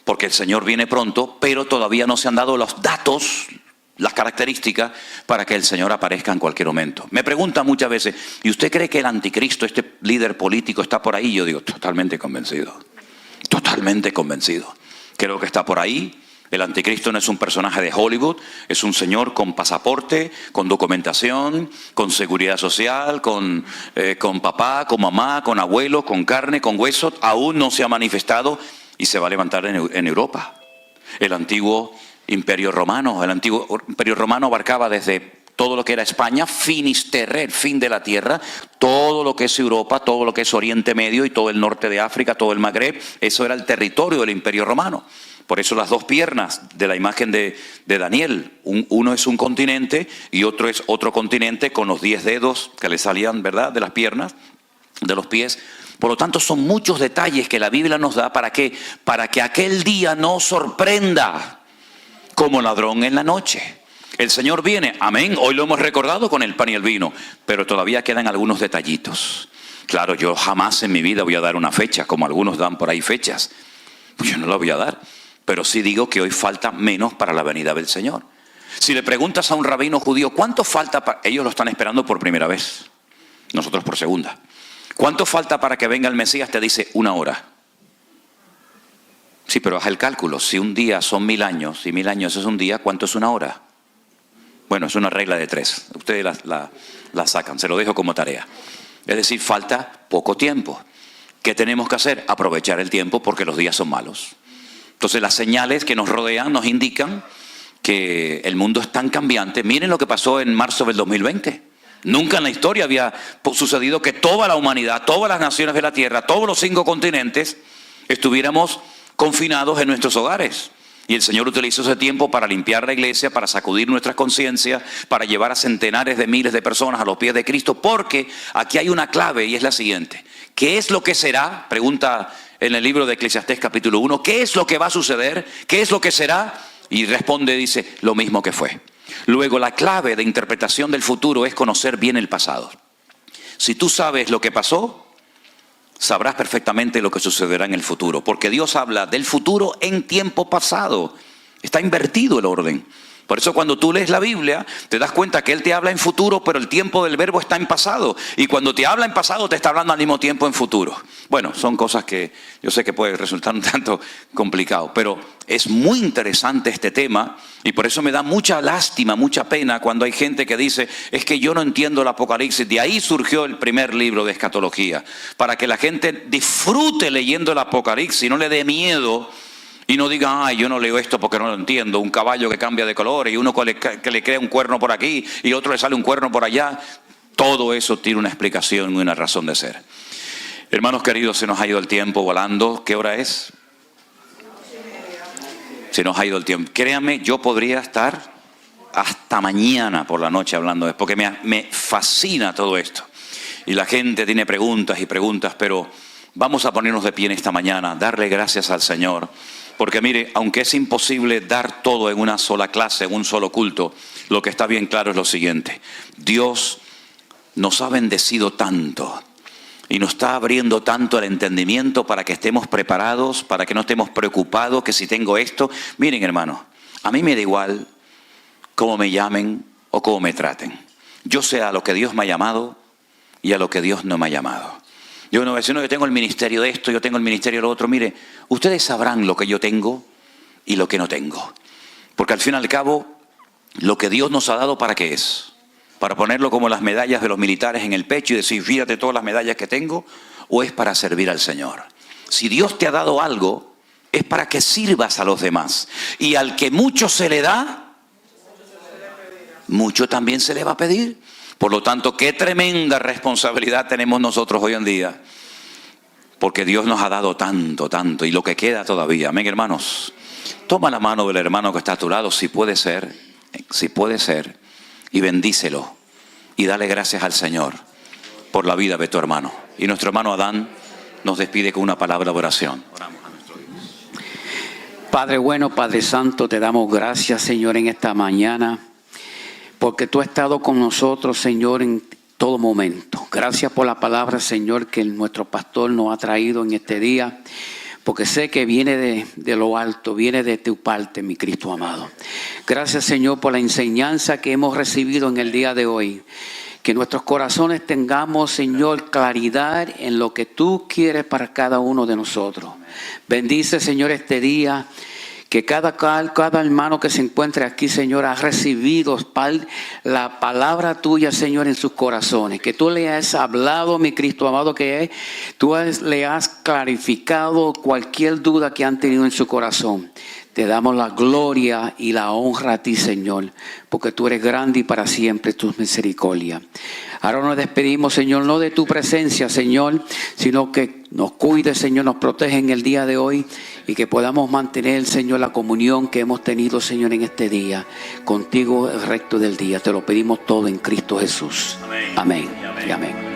S1: porque el Señor viene pronto, pero todavía no se han dado los datos, las características para que el Señor aparezca en cualquier momento. Me preguntan muchas veces: ¿y usted cree que el anticristo, este líder político, está por ahí? Yo digo: totalmente convencido. Totalmente convencido. Creo que está por ahí. El anticristo no es un personaje de Hollywood, es un señor con pasaporte, con documentación, con seguridad social, con papá, con mamá, con abuelo, con carne, con hueso. Aún no se ha manifestado y se va a levantar en Europa. El antiguo imperio romano abarcaba desde todo lo que era España, Finisterre, el fin de la tierra, todo lo que es Europa, todo lo que es Oriente Medio y todo el norte de África, todo el Magreb. Eso era el territorio del imperio romano. Por eso las dos piernas de la imagen de Daniel, uno es un continente y otro es otro continente con los 10 dedos que le salían, ¿verdad?, de las piernas, de los pies. Por lo tanto, son muchos detalles que la Biblia nos da. ¿Para qué? Para que aquel día no sorprenda como ladrón en la noche. El Señor viene, amén, hoy lo hemos recordado con el pan y el vino, pero todavía quedan algunos detallitos. Claro, yo jamás en mi vida voy a dar una fecha, como algunos dan por ahí fechas. Pues yo no la voy a dar. Pero sí digo que hoy falta menos para la venida del Señor. Si le preguntas a un rabino judío, ¿cuánto falta para...? Ellos lo están esperando por primera vez, nosotros por segunda. ¿Cuánto falta para que venga el Mesías? Te dice 1 hora. Sí, pero haz el cálculo. Si un día son 1000 años y 1000 años es un día, ¿cuánto es 1 hora? Bueno, es una regla de 3. Ustedes la sacan, se lo dejo como tarea. Es decir, falta poco tiempo. ¿Qué tenemos que hacer? Aprovechar el tiempo porque los días son malos. Entonces las señales que nos rodean nos indican que el mundo es tan cambiante. Miren lo que pasó en marzo del 2020. Nunca en la historia había sucedido que toda la humanidad, todas las naciones de la tierra, todos los 5 continentes estuviéramos confinados en nuestros hogares. Y el Señor utilizó ese tiempo para limpiar la iglesia, para sacudir nuestras conciencias, para llevar a centenares de miles de personas a los pies de Cristo. Porque aquí hay una clave y es la siguiente: ¿qué es lo que será? Pregunta en el libro de Eclesiastés capítulo 1, ¿qué es lo que va a suceder? ¿Qué es lo que será? Y responde, dice, lo mismo que fue. Luego, la clave de interpretación del futuro es conocer bien el pasado. Si tú sabes lo que pasó, sabrás perfectamente lo que sucederá en el futuro. Porque Dios habla del futuro en tiempo pasado. Está invertido el orden. Por eso cuando tú lees la Biblia, te das cuenta que Él te habla en futuro, pero el tiempo del verbo está en pasado. Y cuando te habla en pasado, te está hablando al mismo tiempo en futuro. Bueno, son cosas que yo sé que puede resultar un tanto complicado, pero es muy interesante este tema. Y por eso me da mucha lástima, mucha pena cuando hay gente que dice, es que yo no entiendo el Apocalipsis. De ahí surgió el primer libro de escatología, para que la gente disfrute leyendo el Apocalipsis y no le dé miedo. Y no digan, ay, yo no leo esto porque no lo entiendo. Un caballo que cambia de color y uno que le crea un cuerno por aquí y otro le sale un cuerno por allá. Todo eso tiene una explicación y una razón de ser. Hermanos queridos, se nos ha ido el tiempo volando. ¿Qué hora es? Se nos ha ido el tiempo. Créanme, yo podría estar hasta mañana por la noche hablando de esto, porque me fascina todo esto. Y la gente tiene preguntas y preguntas, pero vamos a ponernos de pie en esta mañana, darle gracias al Señor. Porque mire, aunque es imposible dar todo en una sola clase, en un solo culto, lo que está bien claro es lo siguiente. Dios nos ha bendecido tanto y nos está abriendo tanto el entendimiento para que estemos preparados, para que no estemos preocupados, que si tengo esto. Miren, hermanos, a mí me da igual cómo me llamen o cómo me traten. Yo sé a lo que Dios me ha llamado y a lo que Dios no me ha llamado. Yo no yo tengo el ministerio de esto, yo tengo el ministerio de lo otro. Mire, ustedes sabrán lo que yo tengo y lo que no tengo. Porque al fin y al cabo, lo que Dios nos ha dado, ¿para qué es? ¿Para ponerlo como las medallas de los militares en el pecho y decir, fíjate todas las medallas que tengo? ¿O es para servir al Señor? Si Dios te ha dado algo, es para que sirvas a los demás. Y al que mucho se le da, mucho también se le va a pedir. Por lo tanto, qué tremenda responsabilidad tenemos nosotros hoy en día. Porque Dios nos ha dado tanto, tanto, y lo que queda todavía. Amén, hermanos. Toma la mano del hermano que está a tu lado, si puede ser, y bendícelo. Y dale gracias al Señor por la vida de tu hermano. Y nuestro hermano Adán nos despide con una palabra de oración. Oramos a nuestro Dios.
S5: Padre bueno, Padre santo, te damos gracias, Señor, en esta mañana. Porque tú has estado con nosotros, Señor, en todo momento. Gracias por la palabra, Señor, que nuestro pastor nos ha traído en este día. Porque sé que viene de lo alto, viene de tu parte, mi Cristo amado. Gracias, Señor, por la enseñanza que hemos recibido en el día de hoy. Que nuestros corazones tengamos, Señor, claridad en lo que tú quieres para cada uno de nosotros. Bendice, Señor, este día. Que cada hermano que se encuentre aquí, Señor, ha recibido la palabra tuya, Señor, en sus corazones. Que tú le has hablado, mi Cristo amado, que tú le has clarificado cualquier duda que han tenido en su corazón. Te damos la gloria y la honra a ti, Señor, porque tú eres grande y para siempre tus misericordias. Ahora nos despedimos, Señor, no de tu presencia, Señor, sino que nos cuide, Señor, nos protege en el día de hoy y que podamos mantener, Señor, la comunión que hemos tenido, Señor, en este día, contigo el resto del día. Te lo pedimos todo en Cristo Jesús. Amén. Amén. Y amén.